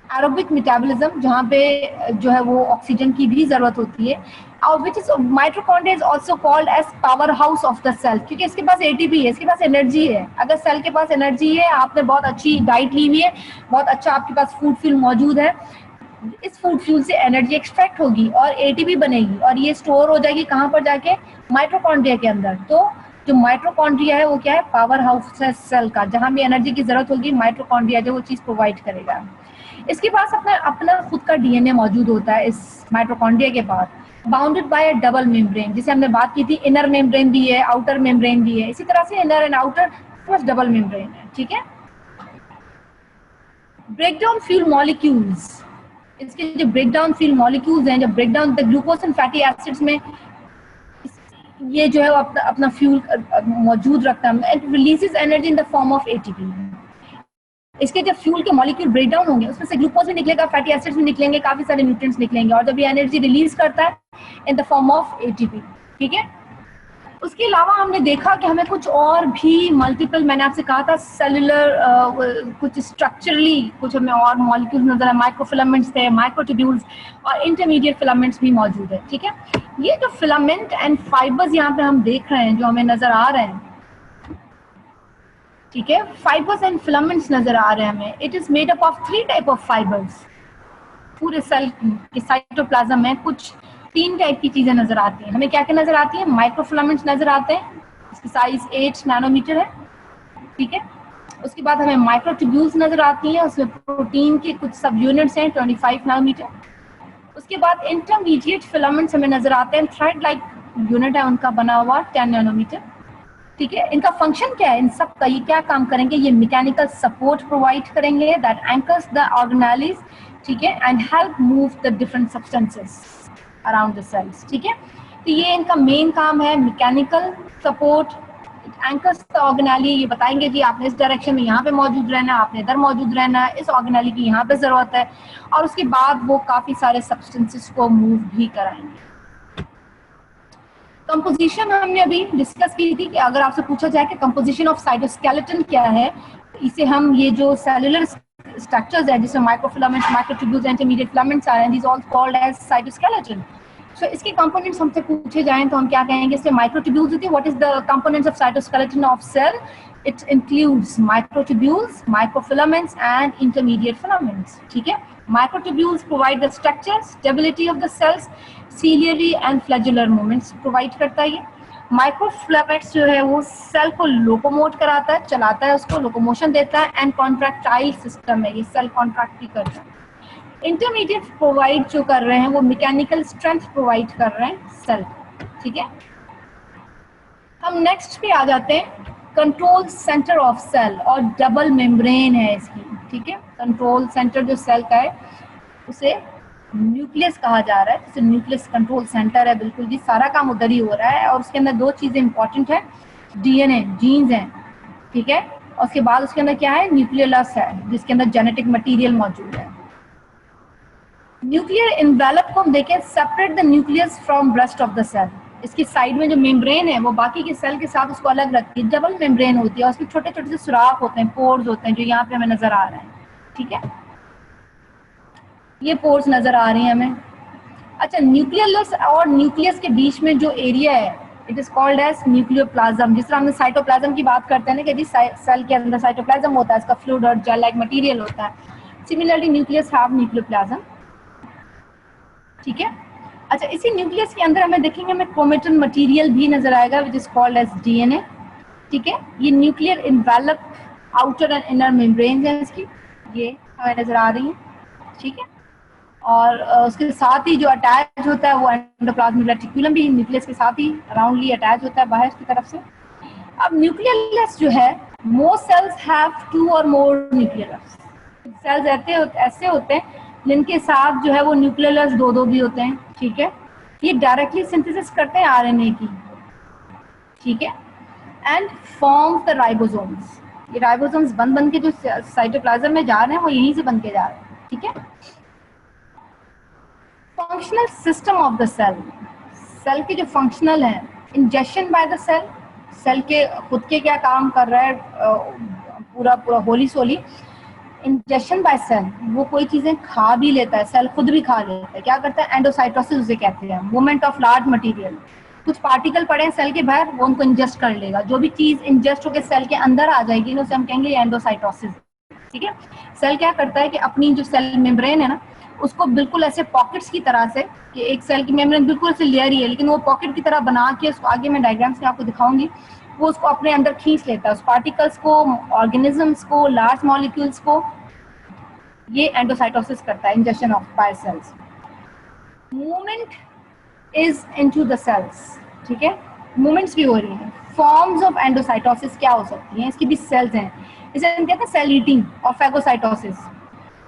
aerobic metabolism, जहाँ पे जो है वो ऑक्सीजन की भी जरूरत होती है, और which is mitochondria is also called as powerhouse of the cell, क्योंकि इसके पास एटीपी है, इसके पास एनर्जी है। अगर सेल के पास एनर्जी है, आपने बहुत अच्छी डाइट ली हुई है, बहुत अच्छा आपके पास फूड फ्यूल मौजूद है, इस फूड फ्यूल से एनर्जी एक्सट्रैक्ट होगी और एटीपी बनेगी, और ये स्टोर हो जाएगी कहाँ पर जाके, माइटोकॉन्ड्रिया के अंदर। तो जो माइटोकॉन्ड्रिया है वो क्या है, पावर हाउस है सेल का, जहां भी एनर्जी की जरूरत होगी माइटोकॉन्ड्रिया जो वो चीज प्रोवाइड करेगा। इसके पास अपना अपना खुद का डीएनए मौजूद होता है इस माइटोकॉन्ड्रिया के पास, bounded by a double membrane, जिसे हमने बात की थी, इनर मेम्ब्रेन भी है, आउटर मेम्ब्रेन भी है। इसी तरह से inner and outer plus double membrane है, ठीक है। ब्रेकडाउन फ्यूल मॉलिक्यूल्स, इसके जो ब्रेकडाउन फ्यूल मॉलिक्यूल्स हैं, जब breakdown the glucose and fatty acids में ये जो है वो अपना फ्यूल मौजूद रखता है, it releases energy in the form of ATP. इसके जब फ्यूल के मॉलिक्यूल ब्रेक डाउन होंगे, उसमें से ग्लूकोज भी निकलेगा, फैटी एसिड्स भी निकलेंगे, काफी सारे न्यूट्रिएंट्स निकलेंगे, और जब ये एनर्जी रिलीज करता है इन द फॉर्म ऑफ एटीपी, ठीक है। उसके अलावा हमने देखा कि हमें कुछ और भी मल्टीपल, मैंने आपसे कहा था सेलुलर कुछ स्ट्रक्चरली कुछ हमें और मॉलिक्यूल्स नजर आए, माइक्रोफिलामेंट्स थे, माइक्रोट्यूब्यूल्स और इंटरमीडिएट फिलामेंट्स भी मौजूद है, ठीक है। ये जो फिलामेंट एंड फाइबर्स यहाँ पे हम देख रहे हैं, जो हमें नजर आ रहे हैं, ठीक है, फाइबर्स एंड फिलामेंट्स नजर आ रहे हैं हमें। It is made up of 3 type of fibres. पूरे सेल के साइटोप्लाज्म में कुछ 3 टाइप की चीजें नजर आती हैं हमें। क्या क्या नजर आती है, माइक्रोफिलामेंट्स नजर आते हैं, इसकी साइज 8 नैनोमीटर है, ठीक है। उसके बाद हमें माइक्रोट्यूब्यूल्स नजर आती हैं, उसमें प्रोटीन के कुछ सब यूनिट्स हैं 25 नैनोमीटर। उसके बाद इंटरमीडिएट फिलामेंट्स हमें नजर आते हैं, थ्रेड लाइक यूनिट है उनका बना हुआ 10 नैनोमीटर, ठीक है। इनका फंक्शन क्या है, इन सब का ये क्या काम करेंगे, ये मैकेनिकल सपोर्ट प्रोवाइड करेंगे दैट एंकर्स द ऑर्गेनेल्स, ठीक है, and help move the different substances around the cells, ठीक है। तो ये इनका मेन काम है, mechanical support, anchors the organelle. ये बताएंगे जी आपने इस डायरेक्शन में यहाँ पे मौजूद रहना है, आपने इधर मौजूद रहना है, इस ऑर्गेनेली की यहाँ पे जरूरत है, और उसके बाद वो काफी सारे सब्सटेंसेस को मूव भी कराएंगे। कंपोजिशन हमने अभी डिस्कस की थी कि अगर आपसे पूछा जाए कि कंपोजिशन ऑफ साइटोस्केलेटन क्या है, इसे हम ये जो सेलुलर स्ट्रक्चर्स है जिसमें माइक्रोफिलामेंट्स, माइक्रोट्यूब्यूल्स, इंटरमीडिएट फिलामेंट्स आ रहे हैं, दीस ऑल कॉल्ड एज साइटोस्केलेटन। सो इसके कंपोनेंट्स हमसे पूछे जाएं तो हम क्या कहेंगे, इसमें माइक्रोट्यूब्यूल्स होती है. What is the components of cytoskeleton of cell? It includes microtubules, microfilaments and intermediate filaments. ठीक है. Microtubules provide the structure, stability of the cells, ciliary and flagellar movements provide करता है ये. माइक्रोफिलामेंट्स जो है वो सेल को लोकोमोट कराता है, चलाता है, उसको लोकोमोशन देता है. एंड कॉन्ट्रैक्टाइल सिस्टम है, ये सेल कॉन्ट्रैक्ट भी करता है. इंटरमीडिएट प्रोवाइड जो कर रहे हैं वो मैकेनिकल स्ट्रेंथ प्रोवाइड कर रहे हैं सेल. ठीक है. हम नेक्स्ट पे आ जाते हैं. कंट्रोल सेंटर ऑफ सेल और डबल मेम्ब्रेन है इसकी. ठीक है. कंट्रोल सेंटर जो सेल का है उसे न्यूक्लियस कहा जा रहा है. जैसे न्यूक्लियस कंट्रोल सेंटर है, बिल्कुल जी सारा काम उधर ही हो रहा है. और उसके अंदर दो चीजें इंपॉर्टेंट है, डीएनए जीन्स हैं. ठीक है. और उसके बाद उसके अंदर क्या है, न्यूक्लियस है जिसके अंदर जेनेटिक मटेरियल मौजूद है. न्यूक्लियर इन्वेलप को हम देखें, separate the nucleus from rest of the cell. इसकी साइड में जो मेम्ब्रेन है वो बाकी के सेल के साथ उसको अलग रखती है. डबल मेम्ब्रेन होती है और उसमें छोटे छोटे से सुराख होते हैं, पोर्स होते हैं जो यहाँ पे हमें नजर आ रहे हैं. ठीक है. ये पोर्स नजर आ रही है हमें. अच्छा, न्यूक्लियस और न्यूक्लियस के बीच में जो एरिया है it is called as nucleoplasm. जिस तरह हमने साइटोप्लाज्म की बात करते हैं ना कि जी सेल के अंदर साइटोप्लाज्म होता है, इसका फ्लूइड और जेल लाइक मटेरियल होता है. Similarly nucleus have nucleoplasm. ठीक है. अच्छा, इसी न्यूक्लियस के अंदर हमें देखेंगे हमें क्रोमेटिन मटेरियल भी नजर आएगा which is called as DNA. ठीक है. ये nuclear envelope outer and inner membrane है इसकी, ये हमें नजर आ रही है. ठीक है. और उसके साथ ही जो अटैच होता है वो एंडोप्लाज्मिक रेटिकुलम भी न्यूक्लियस के साथ ही अराउंडली अटैच होता है बाहर की तरफ से. अब न्यूक्लियस जो है, मोस्ट सेल्स हैव 2 और मोर न्यूक्लियस. सेल्स ऐसे होते हैं जिनके साथ जो है वो न्यूक्लियस दो भी होते हैं. ठीक है. ये डायरेक्टली सिंथेसिस करते हैं आरएनए की. ठीक है. And forms the ribosomes. ये राइबोसोम्स बन के जो साइटोप्लाज्म में जा रहे हैं वो यहीं से बन के जा रहे हैं. ठीक है. Functional system of the cell. Cell के जो फंक्शनल है, injection by the cell. Cell के खुद के क्या काम कर रहा है पूरा wholly solely. Injection by cell, वो कोई चीजें खा भी लेता है, सेल खुद भी खा लेता है. क्या करता है, एंडोसाइटोसिस उसे कहते हैं. Movement of large material. कुछ पार्टिकल पड़े हैं सेल के बाहर, वो उनको इंजेस्ट कर लेगा. जो भी चीज इंजेस्ट होकर सेल के अंदर आ जाएगी उसे हम कहेंगे एंडोसाइटोसिस. ठीक है. सेल क्या करता है कि अपनी जो सेल मेम्ब्रेन है ना उसको बिल्कुल ऐसे पॉकेट्स की तरह से, कि एक सेल की मेम्ब्रेन बिल्कुल ऐसे लेयर ही है लेकिन वो पॉकेट की तरह बना के उसको, आगे मैं डायग्राम्स में आपको दिखाऊंगी, वो उसको अपने अंदर खींच लेता है उस पार्टिकल्स को, ऑर्गेनिजम्स को, लार्ज मॉलिक्यूल्स को. ये एंडोसाइटोसिस करता है, injection of by cells. Movement is into the cells. ठीक है. मूवमेंट्स भी हो रही हैं. फॉर्म्स ऑफ एंडोसाइटोसिस क्या हो सकती हैं, इसकी भी सेल्स हैं. इसे हम कहते हैं सेल ईटिंग और फैगोसाइटोसिस.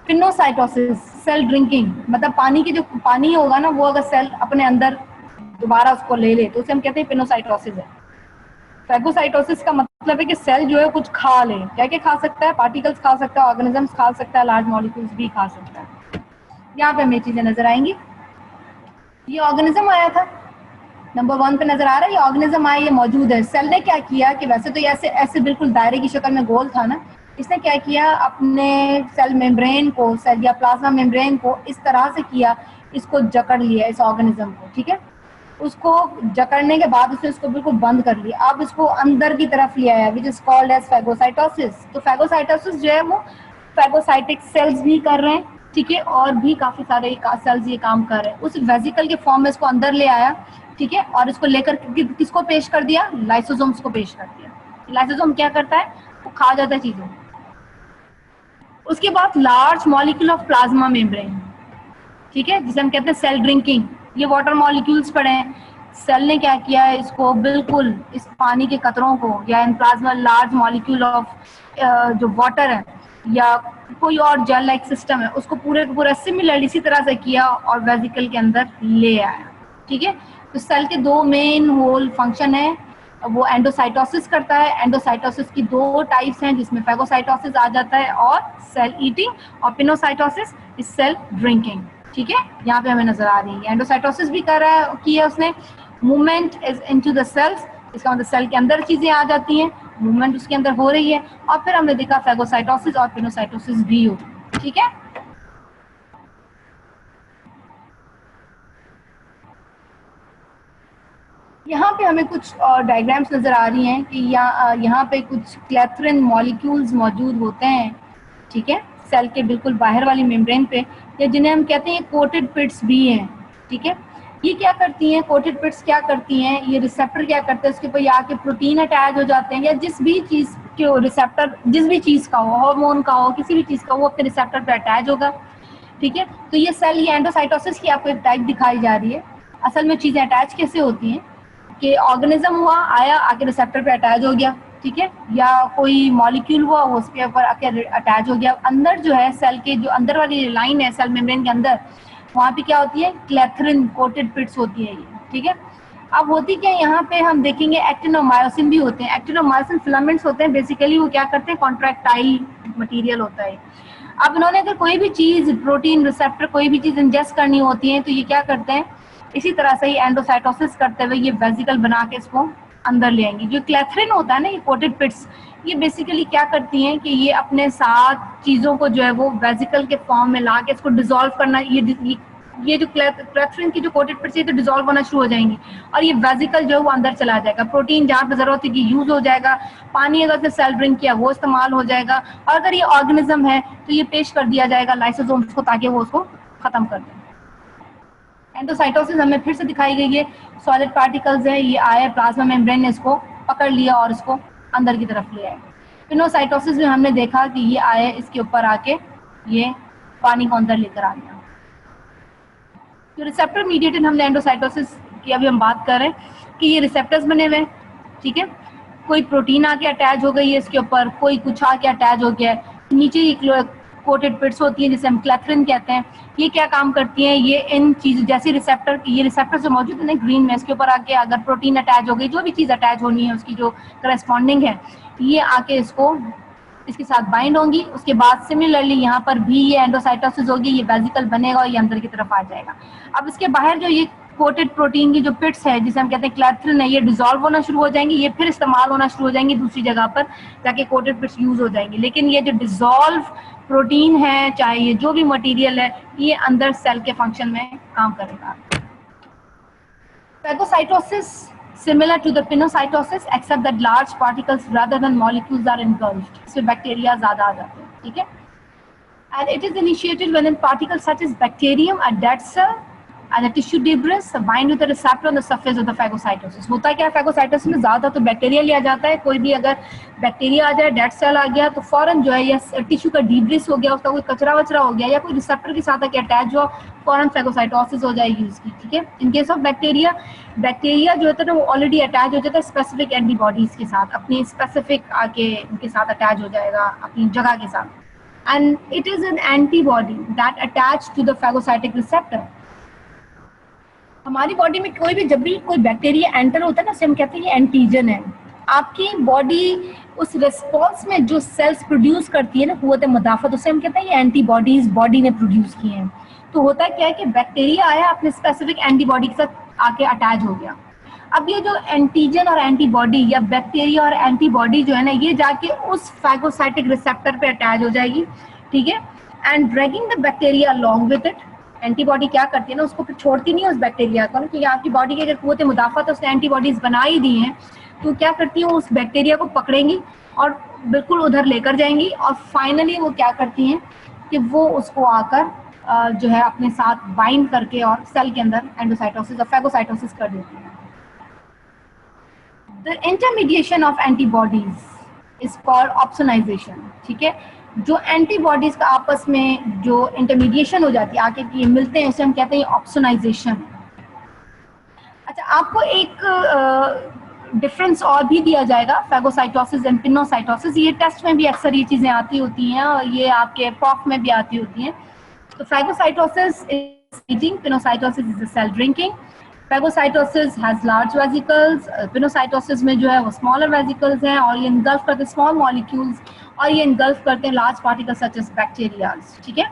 पिनोसाइटोसिस, सेल ड्रिंकिंग, मतलब पानी के जो पानी होगा ना वो अगर सेल अपने अंदर दोबारा उसको ले ले तो उसे हम कहते हैं पिनोसाइटोसिस है. फैगोसाइटोसिस का मतलब है कि सेल जो है कुछ खा ले. क्या क्या खा सकता है, पार्टिकल्स खा सकता है, ऑर्गेनिजम्स खा सकता है, लार्ज मॉलिक्यूल्स भी खा सकता है. यहाँ पे हमें चीजें नजर आएंगी. ये ऑर्गेनिज्म आया था, नंबर 1 पे नजर आ रहा है. ये ऑर्गेनिज्म आया, ये मौजूद है. सेल ने क्या किया कि वैसे तो ऐसे ऐसे बिल्कुल दायरे की शक्ल में गोल था ना, इसने क्या किया, अपने सेल मेम्ब्रेन को, सेल या प्लाज्मा मेम्ब्रेन को इस तरह से किया, इसको जकड़ लिया इस ऑर्गेनिज्म को. ठीक है. उसको जकड़ने के बाद उसने इसको बिल्कुल बंद कर लिया. अब इसको अंदर की तरफ ले आया which is called as phagocytosis. तो फैगोसाइटोसिस जो है वो फैगोसाइटिक सेल्स भी कर रहे हैं. ठीक है. और भी काफी सारे सेल्स ये काम कर रहे हैं. उस वेसिकल के फॉर्म में इसको अंदर ले आया. ठीक है. और इसको लेकर किसको पेश कर दिया, लाइसोसोम्स को पेश कर दिया. लाइसोसोम क्या करता है, वो खा जाता है चीजों. उसके बाद large molecule of plasma membrane. ठीक है. जिसे हम कहते हैं सेल ड्रिंकिंग. ये वाटर मॉलिक्यूल्स पड़े हैं. सेल ने क्या किया है, इसको बिल्कुल इस पानी के कतरों को या in plasma large molecule of जो वाटर है या कोई और जेल लाइक सिस्टम है उसको पूरे पूरा सिमिलर इसी तरह से किया और वेसिकल के अंदर ले आया. ठीक है. तो सेल के 2 मेन होल फंक्शन है. वो एंडोसाइटोसिस करता है. एंडोसाइटोसिस की 2 टाइप्स हैं जिसमें फैगोसाइटोसिस आ जाता है और सेल ईटिंग, और पिनोसाइटोसिस इज सेल ड्रिंकिंग. ठीक है. यहाँ पे हमें नजर आ रही है एंडोसाइटोसिस भी की है उसने. Movement is into the cells, इसका मतलब सेल के अंदर चीजें आ जाती हैं, मूवमेंट उसके अंदर हो रही है. और फिर हमने देखा फैगोसाइटोसिस और पिनोसाइटोसिस भी हो. ठीक है. यहाँ पे हमें कुछ डायग्राम्स नज़र आ रही हैं कि यहाँ पे कुछ क्लेथरिन मॉलिक्यूल्स मौजूद होते हैं, ठीक है, सेल के बिल्कुल बाहर वाली मेम्ब्रेन पे, या जिन्हें हम कहते हैं कोटेड पिट्स भी हैं, ठीक है। ये क्या करती हैं, कोटेड पिट्स क्या करती हैं, ये रिसेप्टर क्या करते हैं, उसके ऊपर आके प्रोटीन अटैच हो जाते हैं, या जिस भी चीज़ के रिसेप्टर, जिस भी चीज़ का हो, हार्मोन का हो, किसी भी चीज़ का, वो अपने रिसेप्टर पे अटैच होगा, ठीक है। तो ये सेल, ये एंडोसाइटोसिस की आपको एक टाइप दिखाई जा रही है। असल में चीज़ें अटैच कैसे होती हैं कि ऑर्गेनिज्म हुआ, आया, आके रिसेप्टर पे अटैच हो गया, ठीक है, या कोई मॉलिक्यूल हुआ, वो उसके ऊपर आके अटैच हो गया। अंदर जो है सेल के जो अंदर वाली लाइन है सेल मेम्ब्रेन के अंदर, वहाँ पे क्या होती है, क्लेथरिन कोटेड पिट्स होती है ये, ठीक है। अब होती क्या है, यहाँ पे हम देखेंगे एक्टिन और मायोसिन भी होते हैं। एक्टिन और मायोसिन फिलामेंट्स होते हैं, बेसिकली वो क्या करते हैं, कॉन्ट्रैक्टाइल मटीरियल होता है। अब इन्होंने अगर कोई भी चीज़, प्रोटीन, रिसेप्टर, कोई भी चीज़ इंजेस्ट करनी होती है तो ये क्या करते हैं, इसी तरह से ही एंडोसाइटोसिस करते हुए ये वेसिकल बना के इसको अंदर ले आएंगी। जो क्लेथरिन होता है ना, ये कोटेड पिट्स, ये बेसिकली क्या करती हैं कि ये अपने साथ चीज़ों को जो है वो वेसिकल के फॉर्म में ला के इसको डिसॉल्व करना, ये जो क्लेथरिन की जो कोटेड पिट्स, ये तो डिसॉल्व होना शुरू हो जाएंगी और ये वेसिकल जो है वो अंदर चला जाएगा। प्रोटीन जहाँ पर जरूरत है कि यूज हो जाएगा, पानी अगर उसने सेल ड्रिंक किया वो इस्तेमाल हो जाएगा, और अगर ये ऑर्गेनिज्म है तो ये पेश कर दिया जाएगा लाइसोसोम्स को, ताकि वो उसको खत्म कर दें। एंडोसाइटोसिस हमें फिर से दिखाई गई है, सॉलिड पार्टिकल्स है, ये आए प्लाज्मा मेम्ब्रेन ने इसको पकड़ लिया और इसको अंदर की तरफ ले आए। पिनोसाइटोसिस में हमने देखा कि ये आए, इसके ऊपर आके ये पानी को अंदर लेकर आ गया। जो रिसेप्टर मीडिएटेड हमने एंडोसाइटोसिस की अभी हम बात कर रहे हैं कि ये रिसेप्टर्स बने हुए हैं, ठीक है, कोई प्रोटीन आके अटैच हो गई है इसके ऊपर, कोई कुछ आके अटैच हो गया है, नीचे ये कोटेड पिट्स होती हैं जिसे हम क्लेथरिन कहते हैं। ये क्या काम करती हैं, ये इन चीज़ जैसे रिसेप्टर, ये रिसेप्टर जो मौजूद है ना ग्रीन में, इसके ऊपर आके अगर प्रोटीन अटैच हो गई, जो भी चीज़ अटैच होनी है उसकी जो करस्पॉन्डिंग है, ये आके इसको इसके साथ बाइंड होंगी। उसके बाद सिमिलरली यहाँ पर भी ये एंडोसाइटोसिस होगी, ये वेसिकल बनेगा और ये अंदर की तरफ आ जाएगा। अब इसके बाहर जो ये कोटेड प्रोटीन की जो पिट्स है जिसे हम कहते हैं क्लेथरिन है, ये डिसॉल्व होना शुरू हो जाएंगी, ये फिर इस्तेमाल होना शुरू हो जाएंगी दूसरी जगह पर, ताकि कोटेड पिट्स यूज हो जाएंगी। लेकिन ये जो डिसॉल्व प्रोटीन है, चाहे ये जो भी मटेरियल है, ये अंदर सेल के फंक्शन में काम करेगा। Phagocytosis similar to the pinocytosis except that large particles rather than molecules are engulfed. इसमें बैक्टीरिया ज्यादा आ जाते हैं, ठीक है। And it is initiated when a particle such as bacterium, a dead cell, and the tissue debris bind with the receptor on the surface of the phagocytosis. होता है क्या, phagocytosis में ज्यादा तो बैक्टीरिया लिया जाता है। कोई भी अगर बैक्टीरिया आ जाए, डेड सेल आ गया, तो फौरन जो है या टिश्यू का डिब्रिस हो गया, उसका कोई कचरा वचरा हो गया, या कोई रिसेप्टर के साथ आके अटैच हुआ, फौरन phagocytosis हो जाएगी उसकी, ठीक है। In case of bacteria, bacteria जो होता है ना वो ऑलरेडी अटैच हो जाता है स्पेसिफिक एंटीबॉडीज के साथ, अपनी स्पेसिफिक आके उनके साथ अटैच हो जाएगा अपनी जगह के साथ। And it is an antibody that attached to the phagocytic receptor. हमारी बॉडी में कोई भी, जब भी कोई बैक्टीरिया एंटर होता है ना, उसे हम कहते हैं ये एंटीजन है। आपकी बॉडी उस रिस्पॉन्स में जो सेल्स प्रोड्यूस करती है ना, कुव्वत मुदाफ़त, उसे हम कहते हैं ये एंटीबॉडीज बॉडी ने प्रोड्यूस किए हैं। तो होता क्या है कि बैक्टीरिया आया, अपने स्पेसिफिक एंटीबॉडी के साथ आके अटैच हो गया। अब ये जो एंटीजन और एंटीबॉडी या बैक्टीरिया और एंटीबॉडी जो है ना, ये जाके उस फैगोसाइटिक रिसेप्टर पे अटैच हो जाएगी, ठीक है, and dragging the bacteria along with it. Antibody क्या करती है ना, उसको फिर छोड़ती नहीं है उस बैक्टीरिया को ना, क्योंकि आपकी बॉडी की अगर कुव्वत मुदाफ़त उसने एंटीबॉडीज बना ही दी हैं, तो क्या करती है, उस बैक्टीरिया को पकड़ेंगी और बिल्कुल उधर लेकर जाएंगी, और फाइनली वो क्या करती हैं कि वो उसको आकर जो है अपने साथ बाइंड करके और सेल के अंदर एंडोसाइटोसिस और फैगोसाइटोसिस कर देती है। The intermediation of antibodies is called opsonization, ठीक है। जो एंटीबॉडीज का आपस में जो इंटरमीडिएशन हो जाती है, आके ये मिलते हैं, उसे हम कहते हैं ऑप्सोनाइजेशन। अच्छा, आपको एक डिफरेंस और भी दिया जाएगा, फैगोसाइटोसिस एंड पिनोसाइटोसिस। ये टेस्ट में भी अक्सर ये चीज़ें आती होती हैं और ये आपके प्रॉफ में भी आती होती हैं। तो phagocytosis is eating, pinocytosis is cell drinking. Phagocytosis has large vesicles, pinocytosis में जो है वो स्मॉलर वेसिकल्स हैं, और ये इनगल्फ करते हैं स्मॉल मॉलिक्यूल्स, और ये इनगल्फ करते हैं large particles such as bacterias, ठीक है।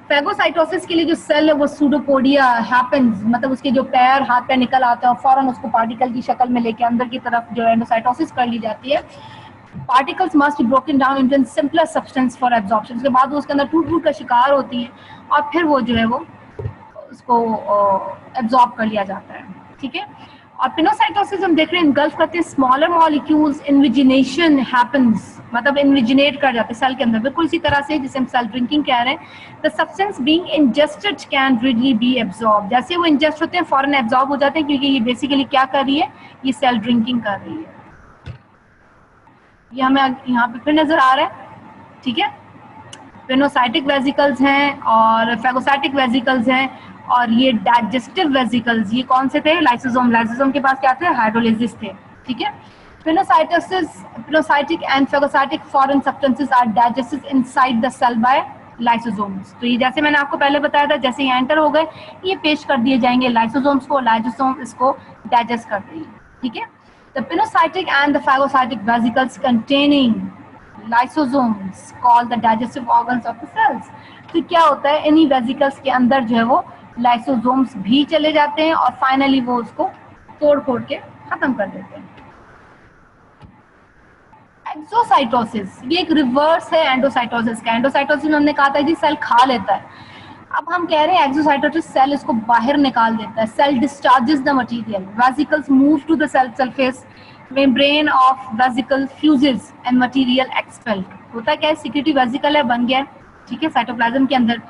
फैगोसाइटोसिस के लिए जो सेल है वो सूडोपोडिया हैपेंस, मतलब उसके जो पैर हाथ पैर निकल आते हैं और फौरन उसको पार्टिकल की शक्ल में लेके अंदर की तरफ जो एंडोसाइटोसिस कर ली जाती है। Particles must be broken down into simpler substance for absorption. उसके बाद वो उसके अंदर टूट का शिकार होती है और फिर वो जो है वो उसको एब्जॉर्ब कर लिया जाता है, ठीक है। और पिनोसाइटोसिस हम देख रहे हैं इनगल्फ करते हैं स्मॉलर मॉलिक्यूल्स, इन्विजिनेशन हैपेंस, मतलब इन्विजिनेट कर जाते हैं सेल के अंदर, बिल्कुल इसी तरह से जिसे हम सेल ड्रिंकिंग कह रहे हैं। The substance being ingested can readily be absorb, जैसे वो इंजेस्ट होते हैं फौरन एब्जॉर्ब हो जाते हैं, क्योंकि ये बेसिकली क्या कर रही है, ये सेल ड्रिंकिंग कर रही है। ये हमें यहाँ पे फिर नजर आ रहा है, ठीक है। पिनोसाइटिक वेसिकल्स हैं और फेगोसाइटिक वेसिकल्स हैं, और ये डाइजेस्टिव वेसिकल्स, ये कौन से थे, लाइसोसोम। लाइसोसोम के पास क्या थे, हाइड्रोलाइसिस थे, ठीक है। Pinocytosis, pinocytic and phagocytic foreign substances are digested inside the cell by lysosomes. तो ये जैसे मैंने आपको पहले बताया था, जैसे ये एंटर हो गए ये पेश कर दिए जाएंगे लाइसोसोम्स को, लाइसोसोम इसको डाइजेस्ट कर देंगे, ठीक है। The pinocytic and the phagocytic vesicles containing lysosomes called the digestive organs of the cells. तो क्या होता है, इन्हीं वेसिकल्स के अंदर जो है वो लाइसोसोम्स भी चले जाते हैं और फाइनली वो उसको तोड़ फोड़ के खत्म कर देते हैं। एक्सोसाइटोसिस, ये एक रिवर्स है एंडोसाइटोसिस का। एंडोसाइटोसिस में हमने कहा था कि सेल खा लेता है, अब हम कह रहे हैं एक्सोसाइटोसिस सेल इसको बाहर निकाल देता है। Cell discharges the material, vesicles move to the cell surface, membrane of vesicle fuses and material expelled. होता क्या है, सिक्रेटरी वेसिकल है, बन गया, ठीक है, साइटोप्लाज्म के अंदर,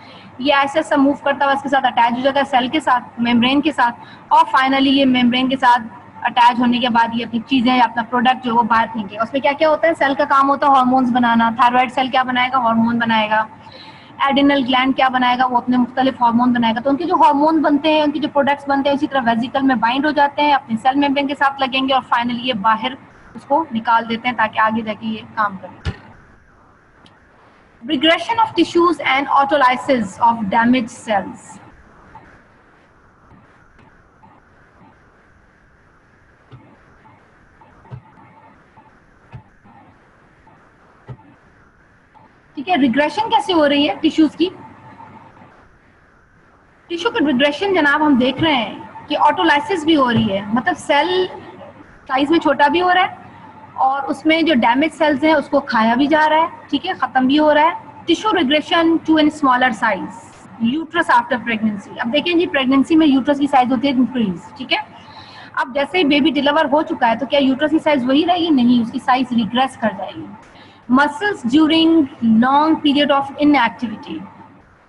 ये ऐसे ऐसा मूव करता हुआ इसके साथ अटैच हो जाता है सेल के साथ, मेम्ब्रेन के साथ, और फाइनली ये मेम्ब्रेन के साथ अटैच होने के बाद ये अपनी चीजें, अपना प्रोडक्ट जो वो बाहर फेंकेगा। उसमें क्या क्या होता है, सेल का काम होता है हार्मोन्स बनाना। थायराइड सेल क्या बनाएगा, हार्मोन बनाएगा। एडिनल ग्लैंड क्या बनाएगा, वो अपने मुख्तलिफ हार्मोन बनाएगा। तो उनके जो हार्मोन बनते हैं, उनके जो प्रोडक्ट्स बनते हैं, उसी तरह वेसिकल में बाइंड हो जाते हैं, अपने सेल मेम्ब्रेन के साथ लगेंगे और फाइनली ये बाहर उसको निकाल देते हैं ताकि आगे जाके ये काम करे। Regression of tissues and autolysis of damaged cells. ठीक है, रिग्रेशन कैसे हो रही है टिश्यूज की, टिश्यू की रिग्रेशन जनाब हम देख रहे हैं कि ऑटोलाइसिस भी हो रही है, मतलब सेल साइज में छोटा भी हो रहा है और उसमें जो डैमेज सेल्स हैं उसको खाया भी जा रहा है, ठीक है, खत्म भी हो रहा है। Tissue regression to an smaller size, uterus after pregnancy. अब देखें जी, प्रेगनेंसी में यूट्रस की साइज होती है इंक्रीज, ठीक है। अब जैसे ही बेबी डिलीवर हो चुका है तो क्या यूट्रस की साइज वही रहेगी, नहीं, उसकी साइज रिग्रेस कर जाएगी। Muscles during long period of inactivity,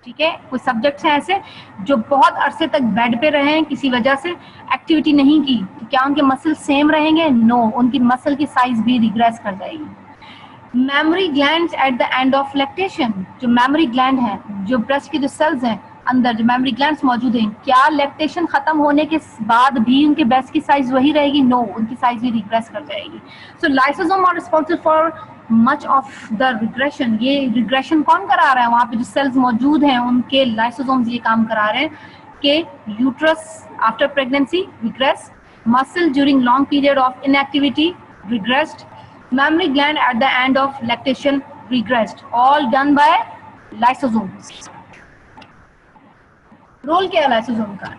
ठीक है, कुछ सब्जेक्ट्स हैं ऐसे जो बहुत अरसे तक बेड पे रहे हैं, किसी वजह से एक्टिविटी नहीं की, तो क्या उनके मसल सेम रहेंगे, नो, उनकी मसल की साइज भी रिग्रेस कर जाएगी। Mammary glands at the end of lactation, जो मेमोरी ग्लैंड है, जो ब्रेस्ट के जो सेल्स हैं अंदर जो मेमोरी ग्लैंड्स मौजूद हैं, क्या लैक्टेशन खत्म होने के बाद भी उनके ब्रेस्ट की साइज वही रहेगी, नो, उनकी साइज भी रिग्रेस कर जाएगी। So lysosome are responsible for much of the regression. ये रिग्रेशन कौन करा रहा है, वहाँ पे जो सेल्स मौजूद हैं उनके लाइसोसोम्स ये काम करा रहे हैं कि uterus after pregnancy regress, muscle during long period of inactivity regressed, memory gland at the end of lactation regressed, all done by lysosomes. Role क्या है लाइसोसोम का,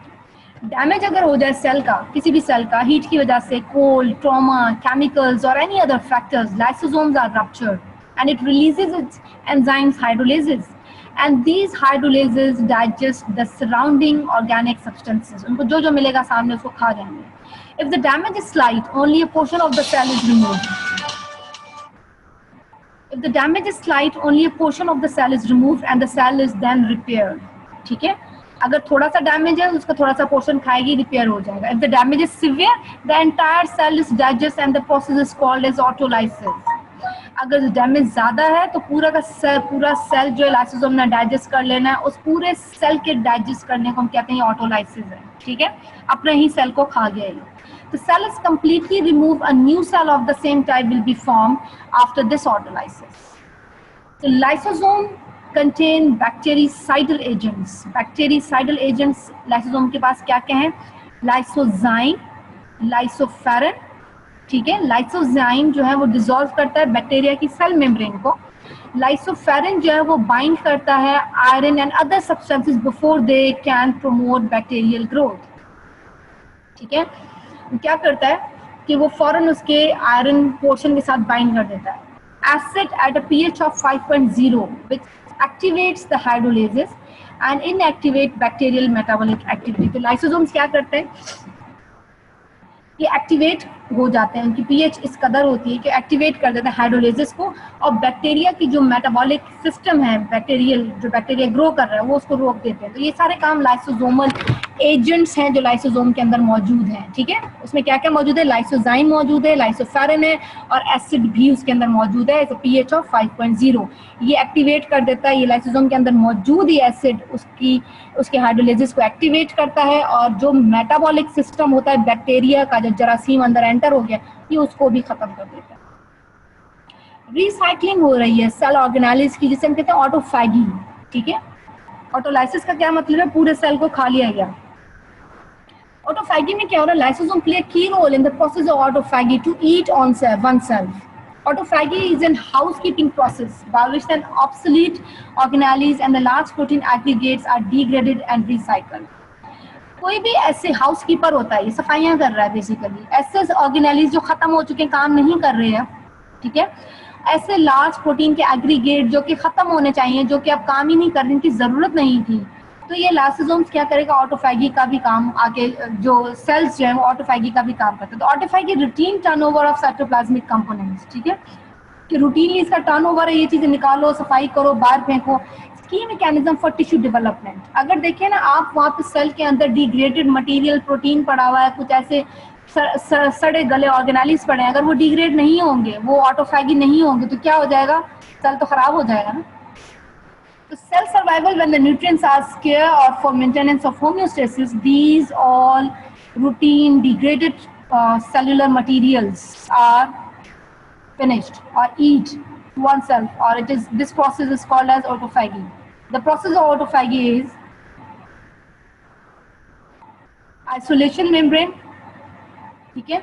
डैमेज अगर हो जाए सेल का, किसी भी सेल का हीट की वजह से, कोल्ड, ट्रॉमा, केमिकल्स और any other factors, lysosomes are ruptured and it releases its enzymes hydrolases and these hydrolases digest the surrounding organic substances. उनको जो जो मिलेगा सामने उसको खा जाएंगे। If the damage is slight only a portion of the cell is removed. If the damage is slight, only a portion of the cell is removed and the cell is then repaired. ठीक है, अगर थोड़ा सा damage है उसका थोड़ा सा portion खाएगी, रिपेयर हो जाएगा। If the damage is severe, the entire cell is digested and the process is called as autolysis. अगर डैमेज ज्यादा है तो पूरा सेल जो है लाइसोसोम ने डाइजेस्ट कर लेना है, उस पूरे सेल के डाइजेस्ट करने को हम कहते हैं ऑटोलाइसिस है, ठीक है, अपने ही सेल को खा गया है। The cell is completely removed, a new cell of the same type will be formed after this autolysis. The lysosome contain bactericidal agents. Bactericidal agents lysosome के पास क्या क्या हैं, lysozyme, lysoferrin, ठीक है, lysozyme जो है वो डिसॉल्व करता है बैक्टीरिया की सेल मेम्ब्रेन को, lysoferrin जो है वो बाइंड करता है iron and other substances before they can promote bacterial growth, ठीक है। क्या करता है कि वो फौरन उसके आयरन पोर्शन के साथ बाइंड कर देता है। Acid at a pH of 5.0 which activates the hydrolases and inactivate bacterial metabolic activity। तो लाइसोसोम्स क्या करते हैं ये एक्टिवेट हो जाते हैं, उनकी पीएच इस कदर होती है कि एक्टिवेट कर देते हैं हाइड्रोलाइसिस को, और बैक्टीरिया की जो मेटाबॉलिक सिस्टम है, जो बैक्टीरिया ग्रो कर रहा है वो उसको रोक देते हैं। तो ये सारे काम लाइसोसोमल एजेंट्स हैं जो लाइसोसोम के अंदर मौजूद हैं, ठीक है। उसमें क्या क्या मौजूद है, लाइसोजाइम मौजूद है, लाइसोफेरिन है, और एसिड भी उसके अंदर मौजूद है, पीएच ऑफ 5.0। ये एक्टिवेट कर देता है, ये लाइसोसोम के अंदर मौजूद ये एसिड उसके हाइड्रोलाइसिस को एक्टिवेट करता है, और जो मेटाबॉलिक सिस्टम होता है बैक्टीरिया का, जब जरासीम अंदर एंटर हो गया, ये उसको भी खत्म कर देता है। रिसाइकलिंग हो रही है सेल ऑर्गेनेलिस की, जिसे हम कहते हैं ऑटोफैगी, ठीक है। ऑटोलाइसिस का क्या मतलब है, पूरे सेल को खा लिया गया। ऑटोफैगी में क्या हो रहा है, lysosome play a key role in the process of autophagy to eat on oneself. Autophagy is a housekeeping process by which then obsolete organelles and the large protein aggregates are degraded and recycled. कोई भी ऐसे housekeeper होता है, ये सफाइयाँ कर रहा है basically, ऐसे ऑर्गेनेल्स जो खत्म हो चुके हैं, काम नहीं कर रहे हैं, ठीक है, ऐसे लार्ज प्रोटीन के एग्रीगेट जो कि खत्म होने चाहिए, जो कि अब काम ही नहीं कर रहे, इनकी जरूरत नहीं थी, तो ये लाइसोसोम्स क्या करेगा, ऑटोफैगी का भी काम, आगे जो सेल्स जो है वो ऑटोफैगी का भी काम करते हैं। तो autophagy routine turnover of cytoplasmic components, ठीक है, कि रूटीनली इसका टर्नओवर है, ये चीजें निकालो, सफाई करो, बाहर फेंको। की मैकेनिज्म फॉर टिश्यू डेवलपमेंट, अगर देखिए ना आप, वहाँ पे सेल के अंदर डिग्रेडेड मटेरियल प्रोटीन पड़ा हुआ है, कुछ ऐसे सड़े गले ऑर्गेनेल्स पड़े हैं, अगर वो डिग्रेड नहीं होंगे, वो ऑटोफैगी नहीं होंगे, तो क्या हो जाएगा, सेल तो खराब हो जाएगा ना। तो cell survival when the nutrients are scare और for maintenance of homeostasis, these all routine degraded cellular materials are finished or eat oneself, or this process is called as autophagy. The process of autophagy is isolation membrane, ठीक है,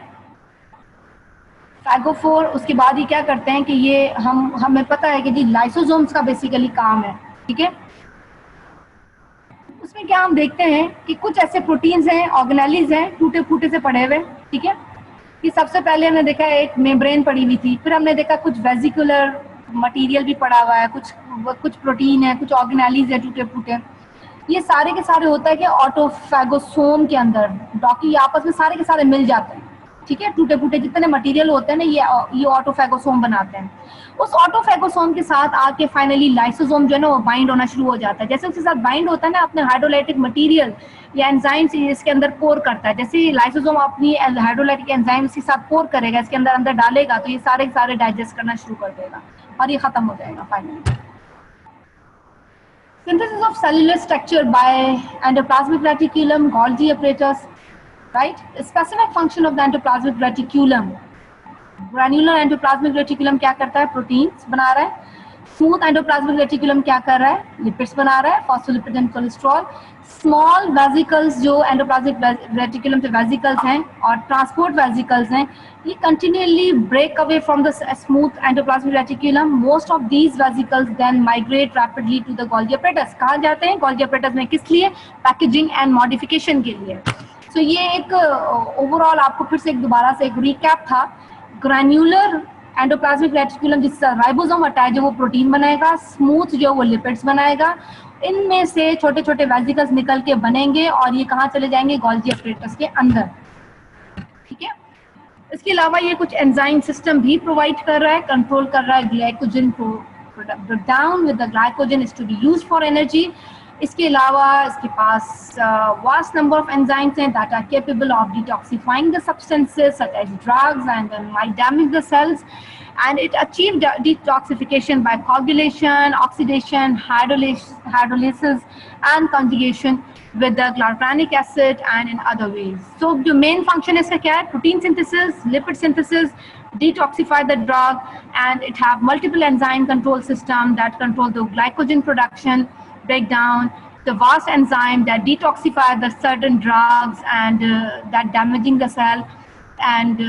फैगोफोर। उसके बाद ये क्या करते हैं कि ये हमें पता है कि जी लाइसोसोम्स का बेसिकली काम है, ठीक है। उसमें क्या हम देखते हैं कि कुछ ऐसे प्रोटीन्स हैं, ऑर्गेनेल्स हैं, टूटे फूटे से पड़े हुए, ठीक है, कि सबसे पहले हमने देखा एक मेम्ब्रेन पड़ी हुई थी, फिर हमने देखा कुछ वेजिकुलर मटेरियल भी पड़ा हुआ है, कुछ प्रोटीन है, कुछ ऑर्गेनेल्स है टूटे फूटे। ये सारे के सारे होता है कि ऑटोफैगोसोम के अंदर डॉकी आपस में सारे के सारे मिल जाते हैं, ठीक है, टूटे फूटे जितने मटेरियल होते हैं ना, ये ऑटोफैगोसोम बनाते हैं। उस ऑटोफैगोसोम के साथ आके फाइनली लाइसोसोम जो है ना वो बाइंड होना शुरू हो जाता है। जैसे उसके साथ बाइंड होता है ना, अपने हाइड्रोलाइटिक मटेरियल या एंजाइम्स इसके अंदर पोर करता है, जैसे लाइसोसोम अपनी हाइड्रोलाइटिक एंजाइम इसके साथ पोर करेगा, इसके अंदर डालेगा, तो ये सारे के सारे डाइजेस्ट करना शुरू कर देगा और ये खत्म हो जाएगा finally. Synthesis of cellular structure by endoplasmic reticulum, Golgi apparatus, right? Specific function of the endoplasmic reticulum. Granular endoplasmic reticulum क्या करता है, प्रोटीन्स बना रहा है। स्मूथ एंडोप्लाज्मिक रेटिकुलम क्या कर रहा है, लिपिड्स बना रहा है, phospholipid and cholesterol. Small vesicles जो एंडोप्लाज्मिक रेटिकुलम से वेसिकल्स हैं और ट्रांसपोर्ट वेसिकल्स हैं, ये continuously break away from the smooth endoplasmic reticulum. Most of these vesicles then migrate rapidly to the Golgi apparatus। कहाँ जाते हैं गोल्गी apparatus में, किस लिए, पैकेजिंग एंड मॉडिफिकेशन के लिए। सो ये एक ओवरऑल आपको फिर से दोबारा से एक रिकैप था। ग्रैन्युलर एंडोप्लाज्मिक रेटिकुलम जिससे राइबोसोम अटैच है वो प्रोटीन बनाएगा, स्मूथ जो वो लिपिड्स बनाएगा, इनमें से छोटे छोटे वेसिकल्स निकल के बनेंगे और ये कहाँ चले जाएंगे, गोल्गी apparatus के अंदर, ठीक है। इसके अलावा ये कुछ एंजाइम सिस्टम भी प्रोवाइड कर रहा है, कंट्रोल कर रहा है ग्लाइकोजन को breakdown with the glycogen is to be used for energy. इसके अलावा इसके पास वास्ट नंबर ऑफ एंजाइम्स हैं that are capable of detoxifying the substances such as drugs and might damage the cells, and it achieved detoxification by coagulation, oxidation, hydrolysis and conjugation with the glutamic acid and in other ways. So the main function is क्या है, protein synthesis, lipid synthesis, detoxify the drug, and it have multiple enzyme control system that control the glycogen production, breakdown, the vast enzyme that detoxify the certain drugs and that damaging the cell. And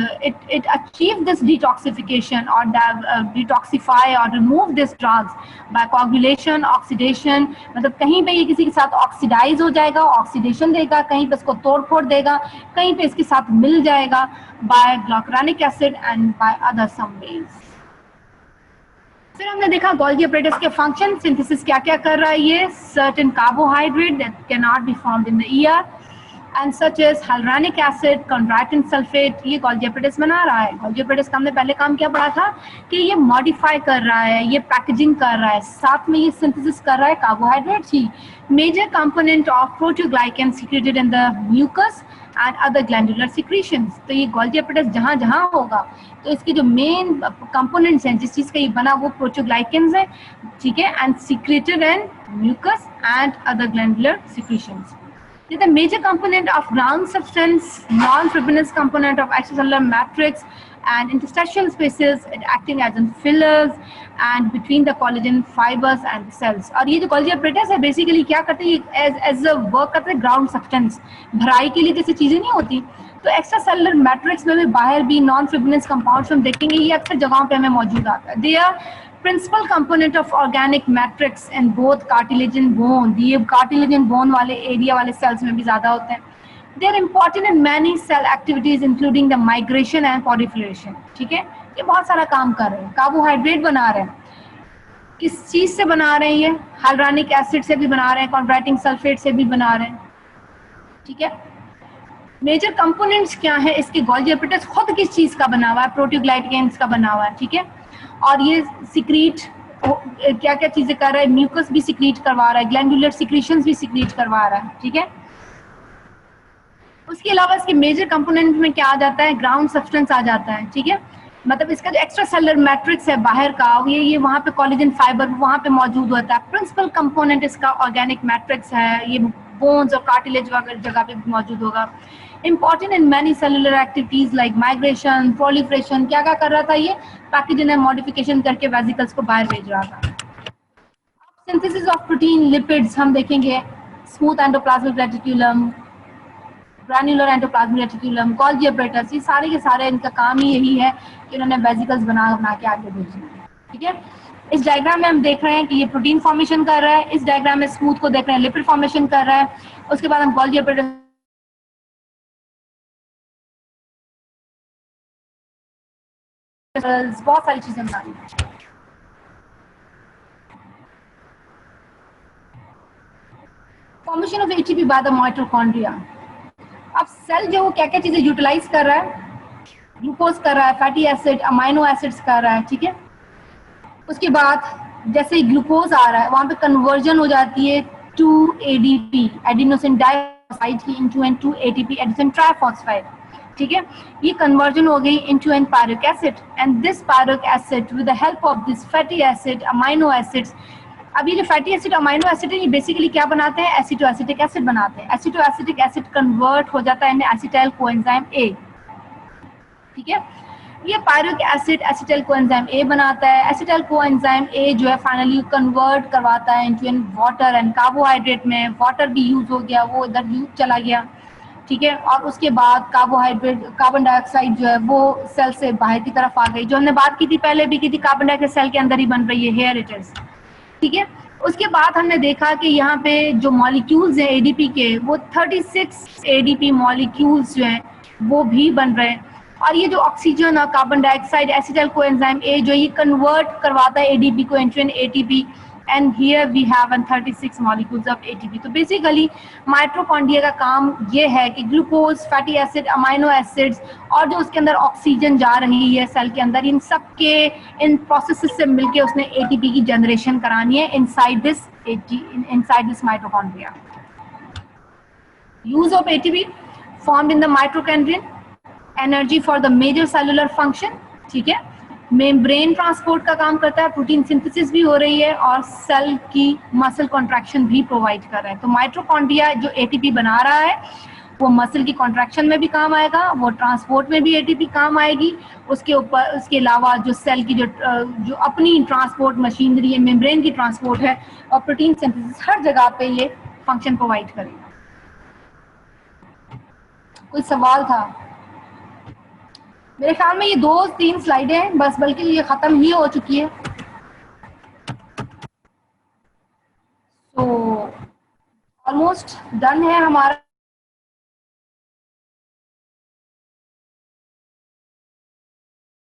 it achieved this detoxification or detoxify or remove these drugs by coagulation, oxidation। मतलब कहीं पे ये किसी के साथ oxidise हो जाएगा, oxidation देगा, कहीं पे इसको तोड़ फोड़ देगा, कहीं पे इसके साथ मिल जाएगा by glutamic acid and by other some ways। फिर हमने देखा गोल्गी apparatus के फंक्शन, सिंथेसिस क्या क्या कर रहा है ये, certain carbohydrate that cannot be found in the ear, and such as hyaluronic acid, chondroitin sulfate, ये गोल्गी एपेटाइटिस बना रहा है। गोल्गी एपेटाइटिस का हमने पहले काम क्या पढ़ा था कि ये मॉडिफाई कर रहा है, ये पैकेजिंग कर रहा है, साथ में ये सिंथेसिस कर रहा है कार्बोहाइड्रेट की। Major component of proteoglycan secreted in the mucus and other glandular secretions. तो ये गोल्गी एपेटाइटिस जहाँ जहाँ होगा तो इसके जो मेन कंपोनेंट्स हैं जिस चीज़ का ये बना वो प्रोटीओग्लाइकन्स है, ठीक है, and secreted in mucus and other glandular secretions. The major component of ground substance, non-fibrinous component of extracellular matrix and interstitial spaces acting as in fillers and between the collagen fibers and cells. और ये जो Golgi hepatitis है basically क्या करते हैं, as a work करते हैं ground substance, भराई के लिए जैसे चीजें नहीं होती। तो एक्स्ट्रा सेलुलर मैट्रिक्स में भी बाहर भी नॉन फिब्रिनस कंपाउंड्स हम देखेंगे, ये अक्सर जगहों पे हमें मौजूद आता है। They are principal component of organic matrix in both cartilage and bone। ये cartilage and bone वाले एरिया वाले सेल्स में भी ज्यादा होते हैं। They are important in many cell activities including the migration and proliferation। ठीक है, ये बहुत सारा काम कर रहे हैं, कार्बोहाइड्रेट बना रहे हैं। किस चीज से बना रहे हैं ये? hyaluronic acid से भी बना रहे हैं, chondroitin sulfate से भी बना रहे हैं, ठीक है। मेजर कंपोनेंट्स क्या है इसके? गोल्गी एपेटाइटिस खुद किस चीज का बना हुआ है? प्रोटीओग्लाइकन्स का बना हुआ है, ठीक है। और ये सिक्रीट क्या क्या चीजें कर रहा है? म्यूकस भी सिक्रीट करवा रहा है, ग्लैंडुलर सिक्रीशंस भी सिक्रीट करवा रहा है, ठीक है। उसके अलावा इसके मेजर कंपोनेंट में क्या आ जाता है? ग्राउंड सब्सटेंस आ जाता है, ठीक है। मतलब इसका जो एक्स्ट्रा सेलुलर मैट्रिक्स है बाहर का, ये वहाँ पे कोलेजन फाइबर वहाँ पे मौजूद होता है। प्रिंसिपल कंपोनेंट इसका ऑर्गेनिक मैट्रिक्स है, ये बोन्स और कार्टिलेज वगैरह जगह पे भी मौजूद होगा। Important in many cellular activities like migration, proliferation, क्या क्या कर रहा था ये? पैकेजिंग एंड मॉडिफिकेशन करके वेसिकल्स को बाहर भेज रहा था। सिंथेसिस ऑफ प्रोटीन लिपिड्स हम देखेंगे, smooth endoplasmic reticulum, granular endoplasmic reticulum, Golgi एपेटाइटिस, ये सारे के सारे इनका काम ही यही है कि उन्होंने वेसिकल्स बना के आगे भेजना है, ठीक है। इस डायग्राम में हम देख रहे हैं कि ये प्रोटीन फॉर्मेशन कर रहा है, इस डायग्राम में स्मूथ को देख रहे हैं लिपिड फॉर्मेशन कर रहा है। उसके बाद हम गोल्गी एपेटाइटिस बहुत सारी चीजें बना रही हैं। Formation of ATP by the mitochondria. अब सेल जो वो क्या क्या चीजें यूटिलाइज कर रहा है? ग्लूकोज कर रहा है, फैटी एसिड, अमाइनो एसिड्स कर रहा है, ठीक है। उसके बाद जैसे ही ग्लूकोज आ रहा है वहां पे कन्वर्जन हो जाती है टू एडीपी, एडिनोसिन डाइफॉस्फेट की, into an to ATP, adenosine triphosphate, ठीक है। ये कन्वर्जन हो गई into an pyruvic acid and this pyruvic acid with the help of this fatty acid, amino acids. अब ये जो फैटी एसिड, अमाइनो एसिड है, ये बेसिकली क्या बनाते हैं? एसिटोएसिटिक एसिड बनाते हैं। एसिटोएसिटिक एसिड कन्वर्ट हो जाता है एसिटाइल कोएंजाइम ए, ठीक है। ये पायरुविक एसिड एसिटाइल कोएंजाइम ए बनाता है। एसिटाइल कोएंजाइम ए जो है फाइनली कन्वर्ट करवाता है into an water and carbohydrate में। वाटर भी यूज हो गया, वो इधर यूज चला गया, ठीक है। और उसके बाद कार्बोहाइड्रेट, कार्बन डाइऑक्साइड जो है वो सेल से बाहर की तरफ आ गई। जो हमने बात की थी पहले भी की थी, कार्बन डाइऑक्साइड सेल के अंदर ही बन रही है, हेयर इट इज, ठीक है। उसके बाद हमने देखा कि यहाँ पे जो मॉलिक्यूल्स हैं एडीपी के, वो 36 एडीपी मॉलिक्यूल्स जो हैं वो भी बन रहे हैं। और ये जो ऑक्सीजन और carbon dioxide acetyl coenzyme A जो ये कन्वर्ट करवाता है एडीपी को into an ATP, and here we have 36 molecules of ATP. तो बेसिकली माइटोकॉन्ड्रिया का काम ये है कि glucose, fatty acid, amino acids और जो उसके अंदर ऑक्सीजन जा रही है सेल के अंदर, इन सब के इन प्रोसेसेस से मिलके उसने एटीपी की जनरेशन करानी है inside this mitochondria. Use of ATP formed in the mitochondrion, energy for the major cellular function, ठीक है। मेम्ब्रेन ट्रांसपोर्ट का काम करता है, प्रोटीन सिंथेसिस भी हो रही है और सेल की मसल कॉन्ट्रैक्शन भी प्रोवाइड कर रहा है। तो माइटोकॉन्ड्रिया जो एटीपी बना रहा है वो मसल की कॉन्ट्रैक्शन में भी काम आएगा, वो ट्रांसपोर्ट में भी एटीपी काम आएगी। उसके ऊपर उसके अलावा जो सेल की जो अपनी ट्रांसपोर्ट मशीनरी है, मेम्ब्रेन की ट्रांसपोर्ट है और प्रोटीन सिंथेसिस, हर जगह पे ये फंक्शन प्रोवाइड करेगा। कोई सवाल था? मेरे ख्याल में ये 2-3 स्लाइडें हैं बस, बल्कि ये खत्म ही हो चुकी है। तो ऑलमोस्ट डन है हमारा